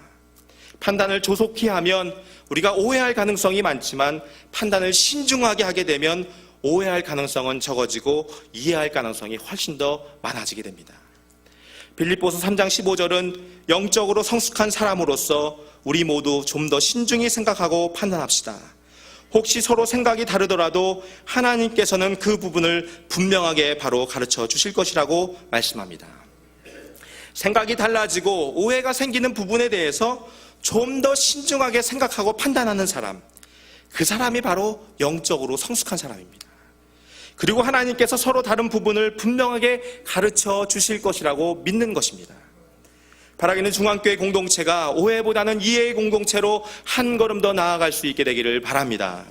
판단을 조속히 하면 우리가 오해할 가능성이 많지만 판단을 신중하게 하게 되면 오해할 가능성은 적어지고 이해할 가능성이 훨씬 더 많아지게 됩니다. 빌립보서 3장 15절은 영적으로 성숙한 사람으로서 우리 모두 좀 더 신중히 생각하고 판단합시다. 혹시 서로 생각이 다르더라도 하나님께서는 그 부분을 분명하게 바로 가르쳐 주실 것이라고 말씀합니다. 생각이 달라지고 오해가 생기는 부분에 대해서 좀 더 신중하게 생각하고 판단하는 사람, 그 사람이 바로 영적으로 성숙한 사람입니다. 그리고 하나님께서 서로 다른 부분을 분명하게 가르쳐 주실 것이라고 믿는 것입니다. 바라기는 중앙교회 공동체가 오해보다는 이해의 공동체로 한 걸음 더 나아갈 수 있게 되기를 바랍니다.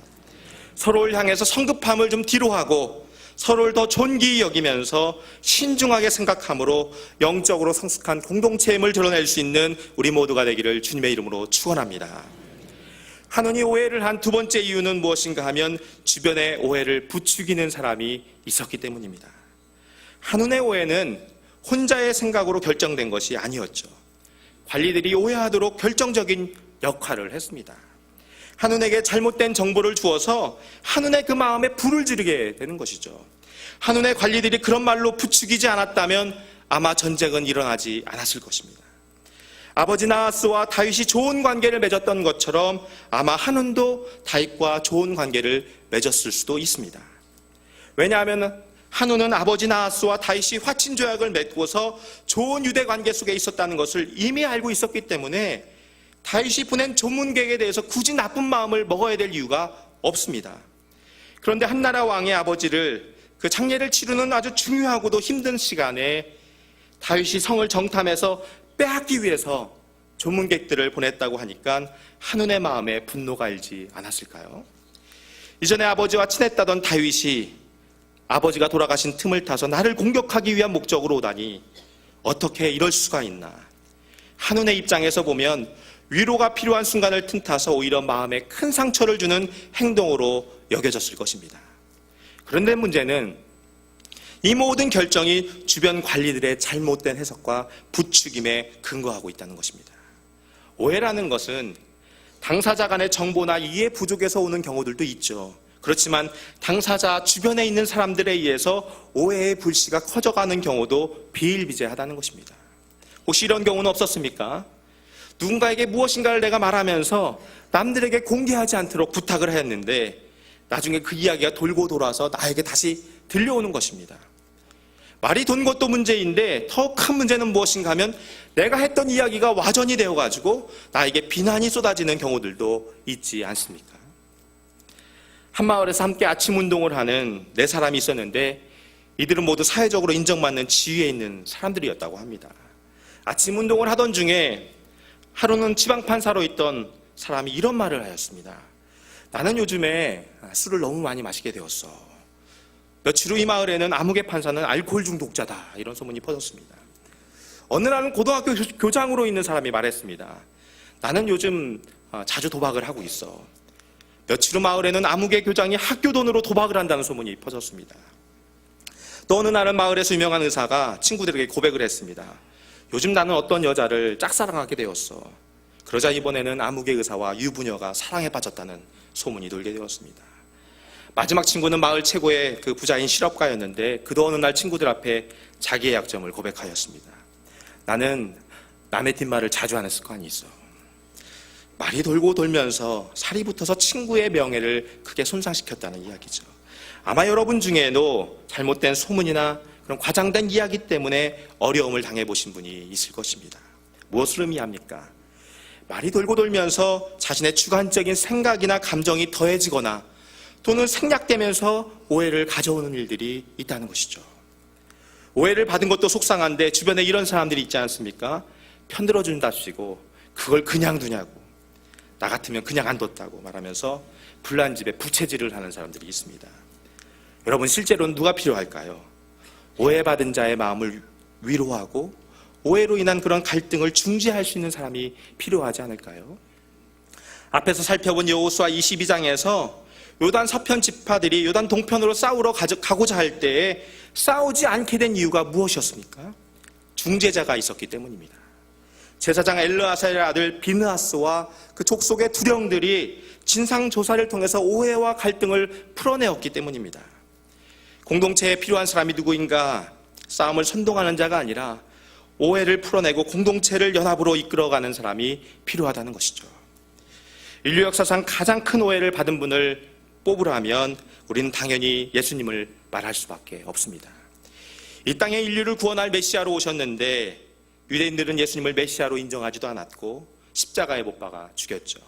서로를 향해서 성급함을 좀 뒤로하고 서로를 더 존귀히 여기면서 신중하게 생각함으로 영적으로 성숙한 공동체임을 드러낼 수 있는 우리 모두가 되기를 주님의 이름으로 축원합니다. 한운이 오해를 한 두 번째 이유는 무엇인가 하면 주변에 오해를 부추기는 사람이 있었기 때문입니다. 한운의 오해는 혼자의 생각으로 결정된 것이 아니었죠. 관리들이 오해하도록 결정적인 역할을 했습니다. 한운에게 잘못된 정보를 주어서 한운의 그 마음에 불을 지르게 되는 것이죠. 한운의 관리들이 그런 말로 부추기지 않았다면 아마 전쟁은 일어나지 않았을 것입니다. 아버지 나하스와 다윗이 좋은 관계를 맺었던 것처럼 아마 한운도 다윗과 좋은 관계를 맺었을 수도 있습니다. 왜냐하면 한운은 아버지 나하스와 다윗이 화친 조약을 맺고서 좋은 유대 관계 속에 있었다는 것을 이미 알고 있었기 때문에 다윗이 보낸 조문객에 대해서 굳이 나쁜 마음을 먹어야 될 이유가 없습니다. 그런데 한나라 왕의 아버지를 그 장례를 치르는 아주 중요하고도 힘든 시간에 다윗이 성을 정탐해서 빼앗기 위해서 조문객들을 보냈다고 하니까 한운의 마음에 분노가 일지 않았을까요? 이전에 아버지와 친했다던 다윗이 아버지가 돌아가신 틈을 타서 나를 공격하기 위한 목적으로 오다니 어떻게 이럴 수가 있나. 한운의 입장에서 보면 위로가 필요한 순간을 틈타서 오히려 마음에 큰 상처를 주는 행동으로 여겨졌을 것입니다. 그런데 문제는 이 모든 결정이 주변 관리들의 잘못된 해석과 부추김에 근거하고 있다는 것입니다. 오해라는 것은 당사자 간의 정보나 이해 부족에서 오는 경우들도 있죠. 그렇지만 당사자 주변에 있는 사람들에 의해서 오해의 불씨가 커져가는 경우도 비일비재하다는 것입니다. 혹시 이런 경우는 없었습니까? 누군가에게 무엇인가를 내가 말하면서 남들에게 공개하지 않도록 부탁을 했는데 나중에 그 이야기가 돌고 돌아서 나에게 다시 들려오는 것입니다. 말이 돈 것도 문제인데 더 큰 문제는 무엇인가 하면 내가 했던 이야기가 와전이 되어가지고 나에게 비난이 쏟아지는 경우들도 있지 않습니까? 한 마을에서 함께 아침 운동을 하는 4사람이 있었는데 이들은 모두 사회적으로 인정받는 지위에 있는 사람들이었다고 합니다. 아침 운동을 하던 중에 하루는 지방판사로 있던 사람이 이런 말을 하였습니다. 나는 요즘에 술을 너무 많이 마시게 되었어. 며칠 후 이 마을에는 아무개 판사는 알코올 중독자다. 이런 소문이 퍼졌습니다. 어느 날은 고등학교 교장으로 있는 사람이 말했습니다. 나는 요즘 자주 도박을 하고 있어. 며칠 후 마을에는 아무개 교장이 학교 돈으로 도박을 한다는 소문이 퍼졌습니다. 또 어느 날은 마을에서 유명한 의사가 친구들에게 고백을 했습니다. 요즘 나는 어떤 여자를 짝사랑하게 되었어. 그러자 이번에는 아무개 의사와 유부녀가 사랑에 빠졌다는 소문이 돌게 되었습니다. 마지막 친구는 마을 최고의 그 부자인 실업가였는데 그도 어느 날 친구들 앞에 자기의 약점을 고백하였습니다. 나는 남의 뒷말을 자주 하는 습관이 있어. 말이 돌고 돌면서 살이 붙어서 친구의 명예를 크게 손상시켰다는 이야기죠. 아마 여러분 중에도 잘못된 소문이나 그런 과장된 이야기 때문에 어려움을 당해보신 분이 있을 것입니다. 무엇을 의미합니까? 말이 돌고 돌면서 자신의 주관적인 생각이나 감정이 더해지거나 또는 생략되면서 오해를 가져오는 일들이 있다는 것이죠. 오해를 받은 것도 속상한데 주변에 이런 사람들이 있지 않습니까? 편들어준답시고 그걸 그냥 두냐고, 나 같으면 그냥 안 뒀다고 말하면서 불난 집에 부채질을 하는 사람들이 있습니다. 여러분, 실제로는 누가 필요할까요? 오해받은 자의 마음을 위로하고 오해로 인한 그런 갈등을 중재할 수 있는 사람이 필요하지 않을까요? 앞에서 살펴본 여호수아 22장에서 요단 서편 지파들이 요단 동편으로 싸우러 가고자 할 때에 싸우지 않게 된 이유가 무엇이었습니까? 중재자가 있었기 때문입니다. 제사장 엘르아살의 아들 비느하스와 그 족속의 두령들이 진상조사를 통해서 오해와 갈등을 풀어내었기 때문입니다. 공동체에 필요한 사람이 누구인가? 싸움을 선동하는 자가 아니라 오해를 풀어내고 공동체를 연합으로 이끌어가는 사람이 필요하다는 것이죠. 인류 역사상 가장 큰 오해를 받은 분을 뽑으라면 우리는 당연히 예수님을 말할 수밖에 없습니다. 이 땅에 인류를 구원할 메시아로 오셨는데 유대인들은 예수님을 메시아로 인정하지도 않았고 십자가에 못 박아 죽였죠.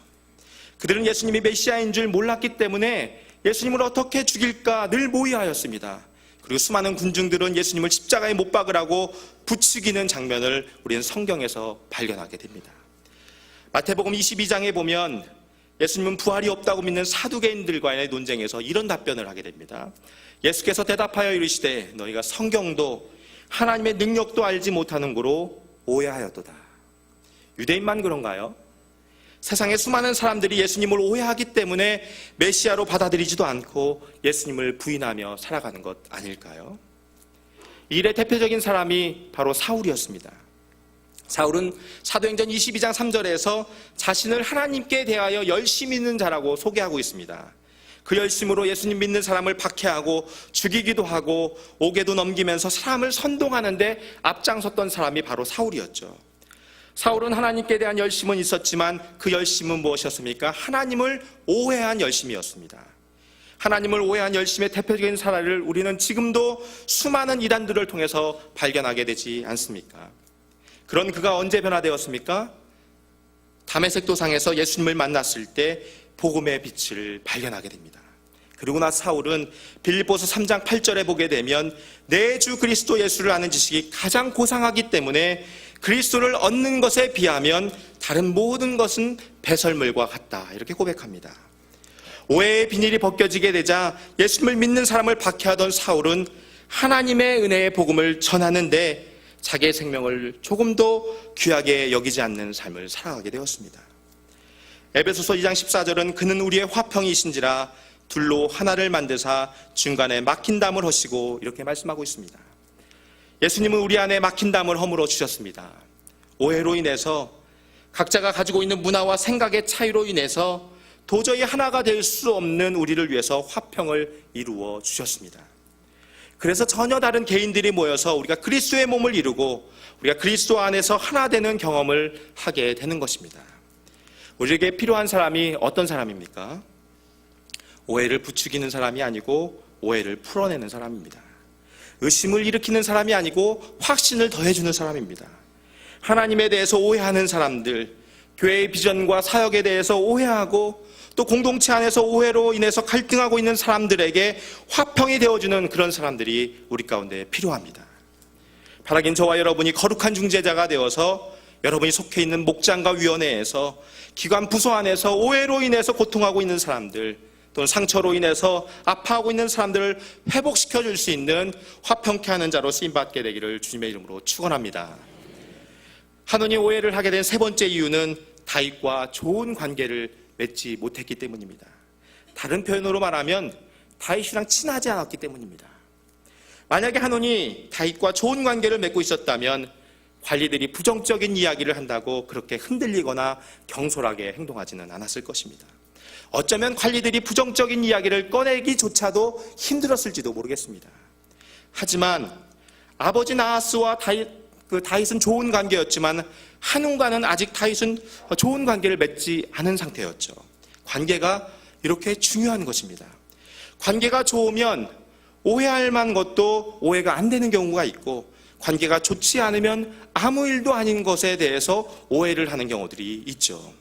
그들은 예수님이 메시아인 줄 몰랐기 때문에 예수님을 어떻게 죽일까 늘 모의하였습니다. 그리고 수많은 군중들은 예수님을 십자가에 못 박으라고 부추기는 장면을 우리는 성경에서 발견하게 됩니다. 마태복음 22장에 보면 예수님은 부활이 없다고 믿는 사두개인들과의 논쟁에서 이런 답변을 하게 됩니다. 예수께서 대답하여 이르시되 너희가 성경도 하나님의 능력도 알지 못하는 고로 오해하였도다. 유대인만 그런가요? 세상의 수많은 사람들이 예수님을 오해하기 때문에 메시아로 받아들이지도 않고 예수님을 부인하며 살아가는 것 아닐까요? 이 일의 대표적인 사람이 바로 사울이었습니다. 사울은 사도행전 22장 3절에서 자신을 하나님께 대하여 열심히 있는 자라고 소개하고 있습니다. 그 열심으로 예수님 믿는 사람을 박해하고 죽이기도 하고 옥에도 넘기면서 사람을 선동하는데 앞장섰던 사람이 바로 사울이었죠. 사울은 하나님께 대한 열심은 있었지만 그 열심은 무엇이었습니까? 하나님을 오해한 열심이었습니다. 하나님을 오해한 열심의 대표적인 사례를 우리는 지금도 수많은 이단들을 통해서 발견하게 되지 않습니까? 그런 그가 언제 변화되었습니까? 다메섹 도상에서 예수님을 만났을 때 복음의 빛을 발견하게 됩니다. 그리고 나 사울은 빌립보서 3장 8절에 보게 되면 내 주 그리스도 예수를 아는 지식이 가장 고상하기 때문에 그리스도를 얻는 것에 비하면 다른 모든 것은 배설물과 같다, 이렇게 고백합니다. 오해의 비닐이 벗겨지게 되자 예수님을 믿는 사람을 박해하던 사울은 하나님의 은혜의 복음을 전하는데 자기의 생명을 조금도 귀하게 여기지 않는 삶을 살아가게 되었습니다. 에베소서 2장 14절은 그는 우리의 화평이신지라 둘로 하나를 만드사 중간에 막힌 담을 허시고, 이렇게 말씀하고 있습니다. 예수님은 우리 안에 막힌 담을 허물어 주셨습니다. 오해로 인해서 각자가 가지고 있는 문화와 생각의 차이로 인해서 도저히 하나가 될 수 없는 우리를 위해서 화평을 이루어 주셨습니다. 그래서 전혀 다른 개인들이 모여서 우리가 그리스도의 몸을 이루고 우리가 그리스도 안에서 하나 되는 경험을 하게 되는 것입니다. 우리에게 필요한 사람이 어떤 사람입니까? 오해를 부추기는 사람이 아니고 오해를 풀어내는 사람입니다. 의심을 일으키는 사람이 아니고 확신을 더해주는 사람입니다. 하나님에 대해서 오해하는 사람들, 교회의 비전과 사역에 대해서 오해하고 또 공동체 안에서 오해로 인해서 갈등하고 있는 사람들에게 화평이 되어주는 그런 사람들이 우리 가운데 필요합니다. 바라긴 저와 여러분이 거룩한 중재자가 되어서 여러분이 속해 있는 목장과 위원회에서 기관 부서 안에서 오해로 인해서 고통하고 있는 사람들, 또는 상처로 인해서 아파하고 있는 사람들을 회복시켜 줄 수 있는 화평케 하는 자로 쓰임받게 되기를 주님의 이름으로 축원합니다. 한온이 오해를 하게 된 세 번째 이유는 다윗과 좋은 관계를 맺지 못했기 때문입니다. 다른 표현으로 말하면 다윗이랑 친하지 않았기 때문입니다. 만약에 한온이 다윗과 좋은 관계를 맺고 있었다면 관리들이 부정적인 이야기를 한다고 그렇게 흔들리거나 경솔하게 행동하지는 않았을 것입니다. 어쩌면 관리들이 부정적인 이야기를 꺼내기조차도 힘들었을지도 모르겠습니다. 하지만 아버지 나하스와 다윗 그 다윗은 좋은 관계였지만 한운과는 아직 다윗은 좋은 관계를 맺지 않은 상태였죠. 관계가 이렇게 중요한 것입니다. 관계가 좋으면 오해할 만한 것도 오해가 안 되는 경우가 있고, 관계가 좋지 않으면 아무 일도 아닌 것에 대해서 오해를 하는 경우들이 있죠.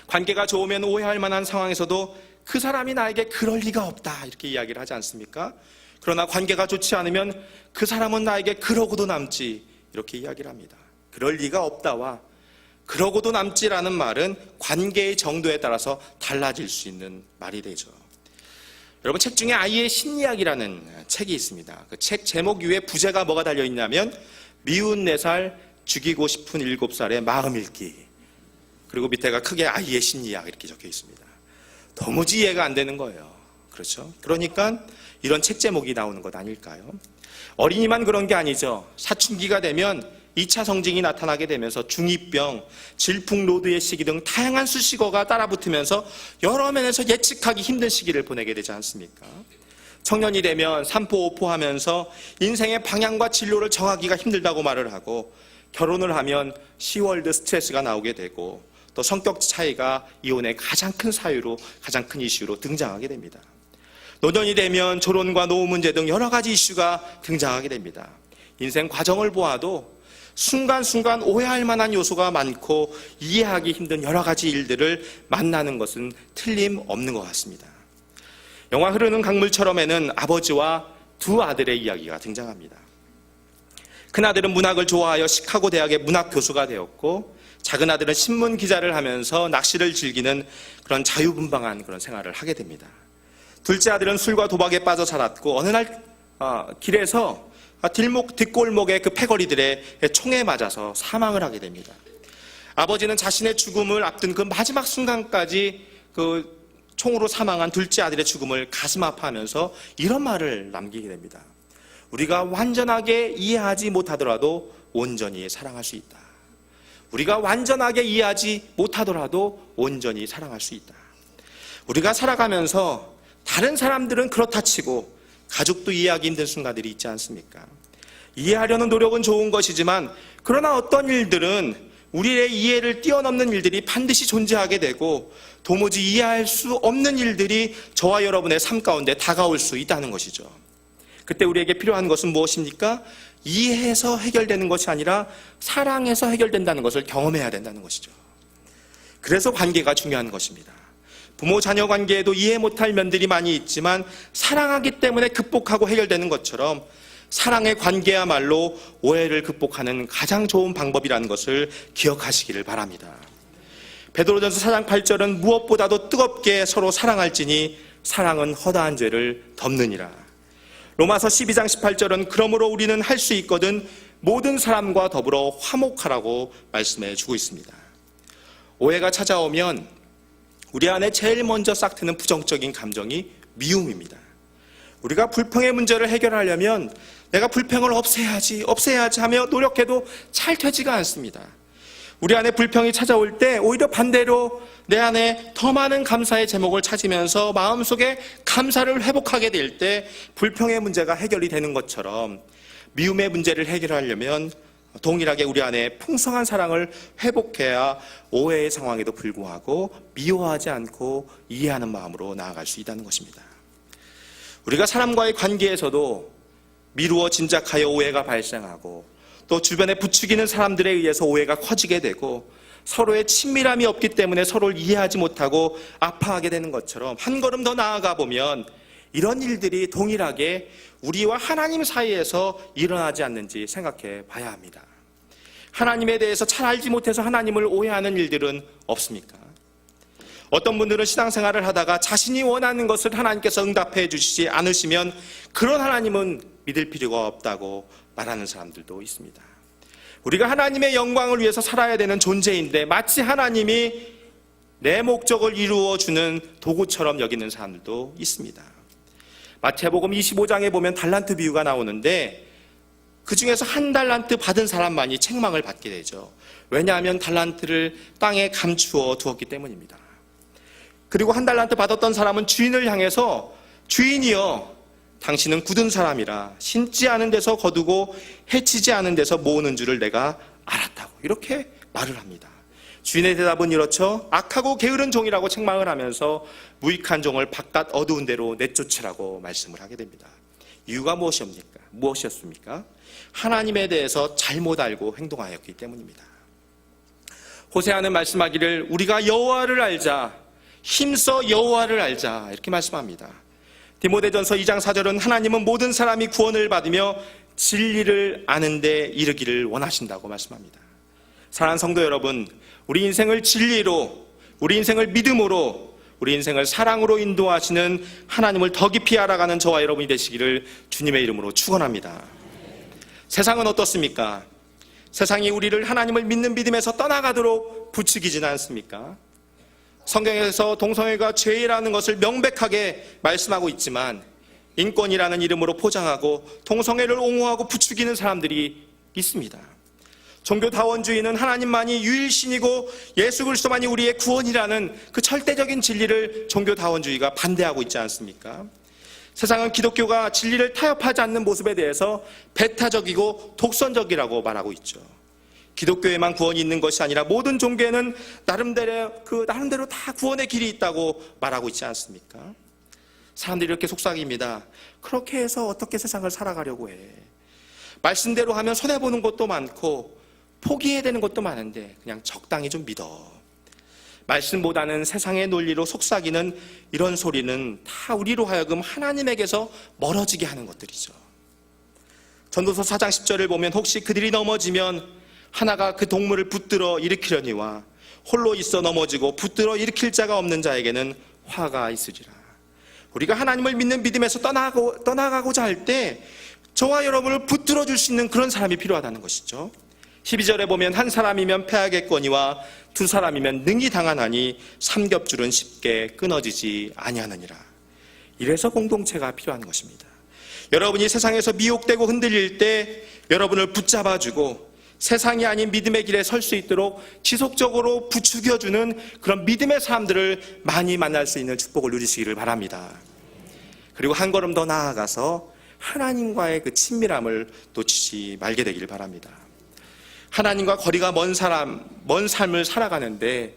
관계가 좋으면 오해할 만한 상황에서도 그 사람이 나에게 그럴 리가 없다 이렇게 이야기를 하지 않습니까? 그러나 관계가 좋지 않으면 그 사람은 나에게 그러고도 남지 이렇게 이야기를 합니다. 그럴 리가 없다와 그러고도 남지라는 말은 관계의 정도에 따라서 달라질 수 있는 말이 되죠. 여러분, 책 중에 아이의 심리학이라는 책이 있습니다. 그 책 제목 위에 부제가 뭐가 달려있냐면 미운 4살, 죽이고 싶은 7살의 마음 읽기, 그리고 밑에가 크게 아이의 심리학 이렇게 적혀 있습니다. 도무지 이해가 안 되는 거예요. 그렇죠? 그러니까 이런 책 제목이 나오는 것 아닐까요? 어린이만 그런 게 아니죠. 사춘기가 되면 2차 성징이 나타나게 되면서 중2병, 질풍노도의 시기 등 다양한 수식어가 따라붙으면서 여러 면에서 예측하기 힘든 시기를 보내게 되지 않습니까? 청년이 되면 삼포오포 하면서 인생의 방향과 진로를 정하기가 힘들다고 말을 하고, 결혼을 하면 시월드 스트레스가 나오게 되고, 또 성격 차이가 이혼의 가장 큰 사유로, 가장 큰 이슈로 등장하게 됩니다. 노년이 되면 졸혼과 노후 문제 등 여러 가지 이슈가 등장하게 됩니다. 인생 과정을 보아도 순간순간 오해할 만한 요소가 많고 이해하기 힘든 여러 가지 일들을 만나는 것은 틀림없는 것 같습니다. 영화 흐르는 강물처럼에는 아버지와 두 아들의 이야기가 등장합니다. 큰아들은 문학을 좋아하여 시카고 대학의 문학 교수가 되었고, 작은 아들은 신문 기자를 하면서 낚시를 즐기는 그런 자유분방한 그런 생활을 하게 됩니다. 둘째 아들은 술과 도박에 빠져 살았고, 어느 날 길에서 뒷골목의 그 패거리들의 총에 맞아서 사망을 하게 됩니다. 아버지는 자신의 죽음을 앞둔 그 마지막 순간까지 그 총으로 사망한 둘째 아들의 죽음을 가슴 아파하면서 이런 말을 남기게 됩니다. 우리가 완전하게 이해하지 못하더라도 온전히 사랑할 수 있다. 우리가 완전하게 이해하지 못하더라도 온전히 사랑할 수 있다. 우리가 살아가면서 다른 사람들은 그렇다 치고 가족도 이해하기 힘든 순간들이 있지 않습니까? 이해하려는 노력은 좋은 것이지만, 그러나 어떤 일들은 우리의 이해를 뛰어넘는 일들이 반드시 존재하게 되고, 도무지 이해할 수 없는 일들이 저와 여러분의 삶 가운데 다가올 수 있다는 것이죠. 그때 우리에게 필요한 것은 무엇입니까? 이해해서 해결되는 것이 아니라 사랑해서 해결된다는 것을 경험해야 된다는 것이죠. 그래서 관계가 중요한 것입니다. 부모 자녀 관계에도 이해 못할 면들이 많이 있지만 사랑하기 때문에 극복하고 해결되는 것처럼, 사랑의 관계야말로 오해를 극복하는 가장 좋은 방법이라는 것을 기억하시기를 바랍니다. 베드로전서 4장 8절은 무엇보다도 뜨겁게 서로 사랑할지니 사랑은 허다한 죄를 덮느니라. 로마서 12장 18절은 그러므로 우리는 할 수 있거든 모든 사람과 더불어 화목하라고 말씀해 주고 있습니다. 오해가 찾아오면 우리 안에 제일 먼저 싹트는 부정적인 감정이 미움입니다. 우리가 불평의 문제를 해결하려면 내가 불평을 없애야지 하며 노력해도 잘 되지가 않습니다. 우리 안에 불평이 찾아올 때 오히려 반대로 내 안에 더 많은 감사의 제목을 찾으면서 마음속에 감사를 회복하게 될 때 불평의 문제가 해결이 되는 것처럼, 미움의 문제를 해결하려면 동일하게 우리 안에 풍성한 사랑을 회복해야 오해의 상황에도 불구하고 미워하지 않고 이해하는 마음으로 나아갈 수 있다는 것입니다. 우리가 사람과의 관계에서도 미루어 짐작하여 오해가 발생하고, 또 주변에 부추기는 사람들에 의해서 오해가 커지게 되고, 서로의 친밀함이 없기 때문에 서로를 이해하지 못하고 아파하게 되는 것처럼, 한 걸음 더 나아가 보면 이런 일들이 동일하게 우리와 하나님 사이에서 일어나지 않는지 생각해 봐야 합니다. 하나님에 대해서 잘 알지 못해서 하나님을 오해하는 일들은 없습니까? 어떤 분들은 신앙생활을 하다가 자신이 원하는 것을 하나님께서 응답해 주시지 않으시면 그런 하나님은 믿을 필요가 없다고 말하는 사람들도 있습니다. 우리가 하나님의 영광을 위해서 살아야 되는 존재인데 마치 하나님이 내 목적을 이루어주는 도구처럼 여기는 사람들도 있습니다. 마태복음 25장에 보면 달란트 비유가 나오는데, 그 중에서 한 달란트 받은 사람만이 책망을 받게 되죠. 왜냐하면 달란트를 땅에 감추어 두었기 때문입니다. 그리고 한 달란트 받았던 사람은 주인을 향해서 주인이여, 당신은 굳은 사람이라 신지 않은 데서 거두고 해치지 않은 데서 모으는 줄을 내가 알았다고 이렇게 말을 합니다. 주인의 대답은 이렇죠. 악하고 게으른 종이라고 책망을 하면서 무익한 종을 바깥 어두운 데로 내쫓으라고 말씀을 하게 됩니다. 이유가 무엇이었습니까? 하나님에 대해서 잘못 알고 행동하였기 때문입니다. 호세아는 말씀하기를 우리가 여호와를 알자, 힘써 여호와를 알자 이렇게 말씀합니다. 디모데전서 2장 4절은 하나님은 모든 사람이 구원을 받으며 진리를 아는 데 이르기를 원하신다고 말씀합니다. 사랑하는 성도 여러분, 우리 인생을 진리로, 우리 인생을 믿음으로, 우리 인생을 사랑으로 인도하시는 하나님을 더 깊이 알아가는 저와 여러분이 되시기를 주님의 이름으로 축원합니다. 세상은 어떻습니까? 세상이 우리를 하나님을 믿는 믿음에서 떠나가도록 부추기지는 않습니까? 성경에서 동성애가 죄라는 것을 명백하게 말씀하고 있지만 인권이라는 이름으로 포장하고 동성애를 옹호하고 부추기는 사람들이 있습니다. 종교다원주의는 하나님만이 유일신이고 예수 그리스도만이 우리의 구원이라는 그 절대적인 진리를 종교다원주의가 반대하고 있지 않습니까? 세상은 기독교가 진리를 타협하지 않는 모습에 대해서 배타적이고 독선적이라고 말하고 있죠. 기독교에만 구원이 있는 것이 아니라 모든 종교에는 나름대로 다 구원의 길이 있다고 말하고 있지 않습니까? 사람들이 이렇게 속삭입니다. 그렇게 해서 어떻게 세상을 살아가려고 해? 말씀대로 하면 손해보는 것도 많고 포기해야 되는 것도 많은데 그냥 적당히 좀 믿어. 말씀보다는 세상의 논리로 속삭이는 이런 소리는 다 우리로 하여금 하나님에게서 멀어지게 하는 것들이죠. 전도서 4장 10절을 보면 혹시 그들이 넘어지면 하나가 그 동물을 붙들어 일으키려니와 홀로 있어 넘어지고 붙들어 일으킬 자가 없는 자에게는 화가 있으리라. 우리가 하나님을 믿는 믿음에서 떠나가고자 할 때 저와 여러분을 붙들어 줄 수 있는 그런 사람이 필요하다는 것이죠. 12절에 보면 한 사람이면 패하겠거니와 두 사람이면 능히 당하나니 삼겹줄은 쉽게 끊어지지 아니하느니라. 이래서 공동체가 필요한 것입니다. 여러분이 세상에서 미혹되고 흔들릴 때 여러분을 붙잡아주고 세상이 아닌 믿음의 길에 설 수 있도록 지속적으로 부추겨주는 그런 믿음의 사람들을 많이 만날 수 있는 축복을 누리시기를 바랍니다. 그리고 한 걸음 더 나아가서 하나님과의 그 친밀함을 놓치지 말게 되기를 바랍니다. 하나님과 거리가 먼 삶을 살아가는데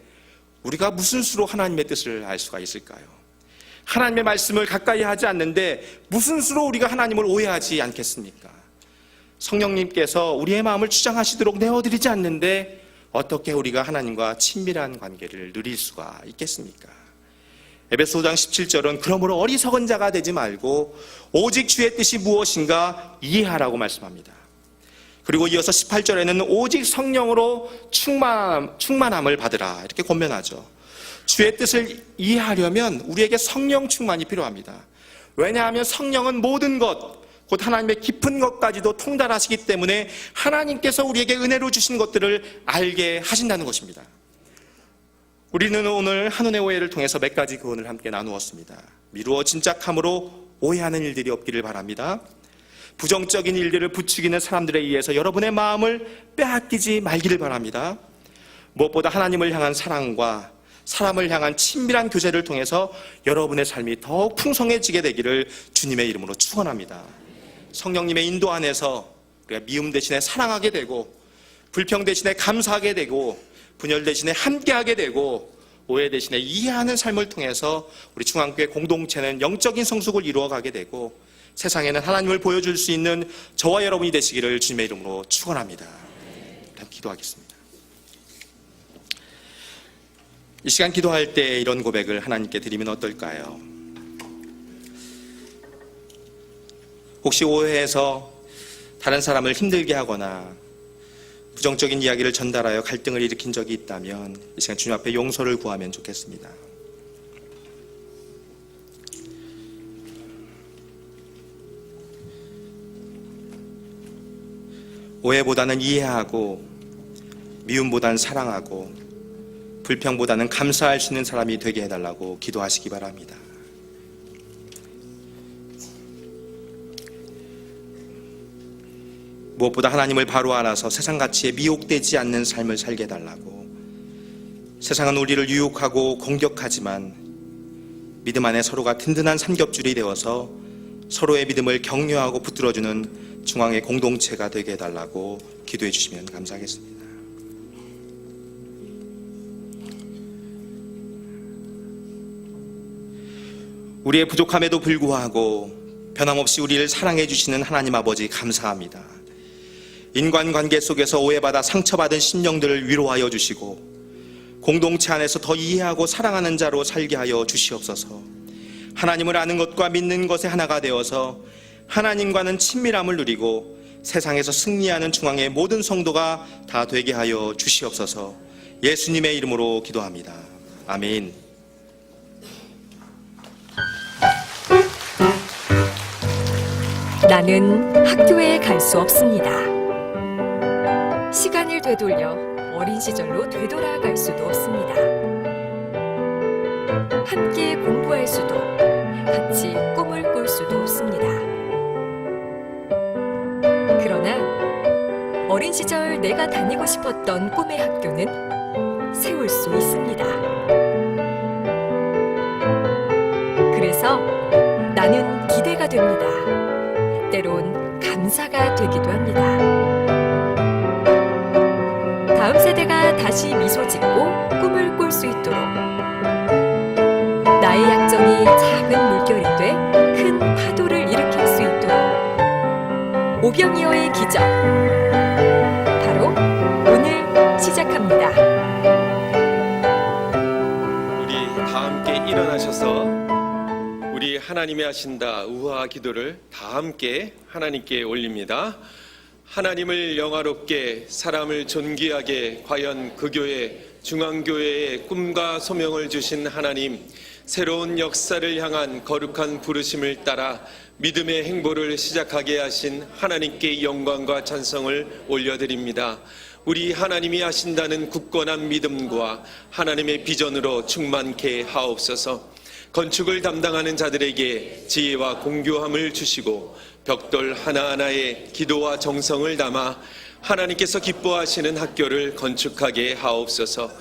우리가 무슨 수로 하나님의 뜻을 알 수가 있을까요? 하나님의 말씀을 가까이 하지 않는데 무슨 수로 우리가 하나님을 오해하지 않겠습니까? 성령님께서 우리의 마음을 주장하시도록 내어드리지 않는데 어떻게 우리가 하나님과 친밀한 관계를 누릴 수가 있겠습니까? 에베소 5장 17절은 그러므로 어리석은 자가 되지 말고 오직 주의 뜻이 무엇인가 이해하라고 말씀합니다. 그리고 이어서 18절에는 오직 성령으로 충만함을 받으라 이렇게 권면하죠. 주의 뜻을 이해하려면 우리에게 성령 충만이 필요합니다. 왜냐하면 성령은 모든 것, 곧 하나님의 깊은 것까지도 통달하시기 때문에 하나님께서 우리에게 은혜로 주신 것들을 알게 하신다는 것입니다. 우리는 오늘 한운의 오해를 통해서 몇 가지 교훈을 함께 나누었습니다. 미루어 짐작함으로 오해하는 일들이 없기를 바랍니다. 부정적인 일들을 부추기는 사람들에 의해서 여러분의 마음을 빼앗기지 말기를 바랍니다. 무엇보다 하나님을 향한 사랑과 사람을 향한 친밀한 교제를 통해서 여러분의 삶이 더욱 풍성해지게 되기를 주님의 이름으로 축원합니다. 성령님의 인도 안에서 우리가 미움 대신에 사랑하게 되고 불평 대신에 감사하게 되고 분열 대신에 함께하게 되고 오해 대신에 이해하는 삶을 통해서 우리 중앙교회 공동체는 영적인 성숙을 이루어가게 되고 세상에는 하나님을 보여줄 수 있는 저와 여러분이 되시기를 주님의 이름으로 축원합니다. 그럼 기도하겠습니다. 이 시간 기도할 때 이런 고백을 하나님께 드리면 어떨까요? 혹시 오해해서 다른 사람을 힘들게 하거나 부정적인 이야기를 전달하여 갈등을 일으킨 적이 있다면 이 시간 주님 앞에 용서를 구하면 좋겠습니다. 오해보다는 이해하고 미움보다는 사랑하고 불평보다는 감사할 수 있는 사람이 되게 해달라고 기도하시기 바랍니다. 무엇보다 하나님을 바로 알아서 세상 가치에 미혹되지 않는 삶을 살게 해달라고. 세상은 우리를 유혹하고 공격하지만 믿음 안에 서로가 든든한 삼겹줄이 되어서 서로의 믿음을 격려하고 붙들어주는 중앙의 공동체가 되게 해달라고 기도해 주시면 감사하겠습니다. 우리의 부족함에도 불구하고 변함없이 우리를 사랑해 주시는 하나님 아버지 감사합니다. 인간관계 속에서 오해받아 상처받은 심령들을 위로하여 주시고 공동체 안에서 더 이해하고 사랑하는 자로 살게 하여 주시옵소서. 하나님을 아는 것과 믿는 것에 하나가 되어서 하나님과는 친밀함을 누리고 세상에서 승리하는 중앙의 모든 성도가 다 되게 하여 주시옵소서. 예수님의 이름으로 기도합니다. 아멘.
나는 학교에 갈 수 없습니다. 시간을 되돌려 어린 시절로 되돌아갈 수도 없습니다. 함께 공부할 수도, 같이 꿈을 꿀 수도 없습니다. 그러나 어린 시절 내가 다니고 싶었던 꿈의 학교는 세울 수 있습니다. 그래서 나는 기대가 됩니다. 때론 감사가 되기도 합니다. 다음 세대가 다시 미소 짓고 꿈을 꿀 수 있도록 나의 약점이 작은 물결이 돼 큰 파도를 일으킬 수 있도록 오병이어의 기적 바로 오늘 시작합니다.
우리 다 함께 일어나셔서 우리 하나님이 하신다 우화 기도를 다 함께 하나님께 올립니다. 하나님을 영화롭게 사람을 존귀하게 과연 그 교회 중앙교회의 꿈과 소명을 주신 하나님, 새로운 역사를 향한 거룩한 부르심을 따라 믿음의 행보를 시작하게 하신 하나님께 영광과 찬송을 올려드립니다. 우리 하나님이 하신다는 굳건한 믿음과 하나님의 비전으로 충만케 하옵소서. 건축을 담당하는 자들에게 지혜와 공교함을 주시고 벽돌 하나하나에 기도와 정성을 담아 하나님께서 기뻐하시는 학교를 건축하게 하옵소서.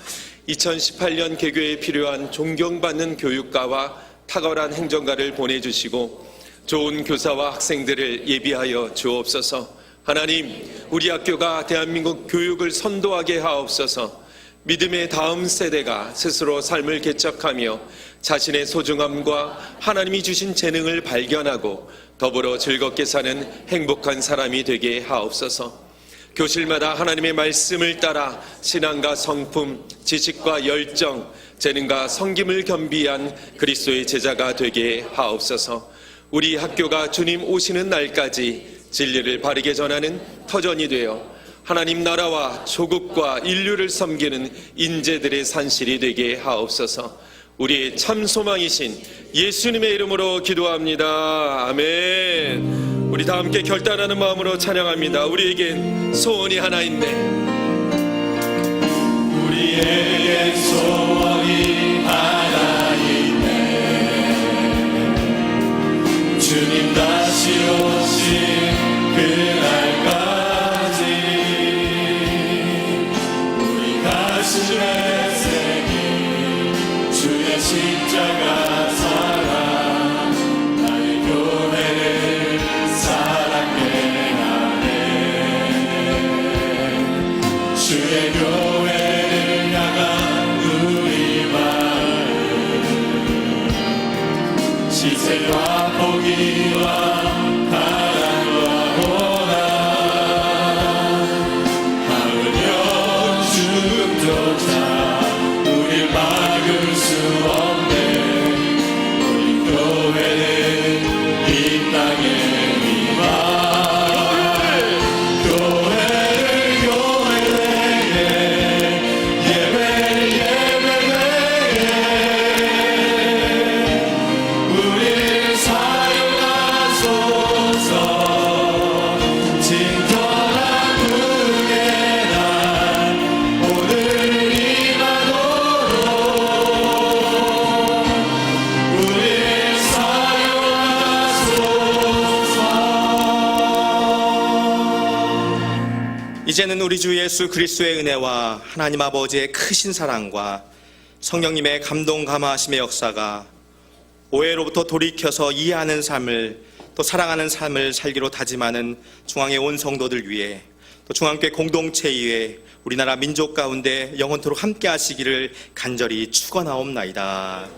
2018년 개교에 필요한 존경받는 교육가와 탁월한 행정가를 보내주시고 좋은 교사와 학생들을 예비하여 주옵소서. 하나님, 우리 학교가 대한민국 교육을 선도하게 하옵소서. 믿음의 다음 세대가 스스로 삶을 개척하며 자신의 소중함과 하나님이 주신 재능을 발견하고 더불어 즐겁게 사는 행복한 사람이 되게 하옵소서. 교실마다 하나님의 말씀을 따라 신앙과 성품, 지식과 열정, 재능과 섬김을 겸비한 그리스도의 제자가 되게 하옵소서. 우리 학교가 주님 오시는 날까지 진리를 바르게 전하는 터전이 되어 하나님 나라와 조국과 인류를 섬기는 인재들의 산실이 되게 하옵소서. 우리의 참 소망이신 예수님의 이름으로 기도합니다. 아멘. 우리 다 함께 결단하는 마음으로 찬양합니다. 우리에겐 소원이 하나 있네.
우리에겐 소원이 하나 있네. 주님 다시 오신 그날까지 우리 가슴에 새긴 주의 십자가 사랑, 나의 교회를 사랑해 하네. 주의 교회를 향한 우리 마음, 시세와 포기와 가랑과 고난, 하늘여 죽음조차 우릴 막을 수 없네. 우리 교회는 이 땅에 이만 교회를 예배를 예배되게 우릴 사용하소서. 진정한 그의 날 오늘 임하도록 우릴 사용하소서.
이제는 우리 주 예수 그리스도의 은혜와 하나님 아버지의 크신 사랑과 성령님의 감동 감화하심의 역사가 오해로부터 돌이켜서 이해하는 삶을 또 사랑하는 삶을 살기로 다짐하는 중앙의 온 성도들 위해 또 중앙교회 공동체 위에 우리나라 민족 가운데 영원토록 함께 하시기를 간절히 축원하옵나이다.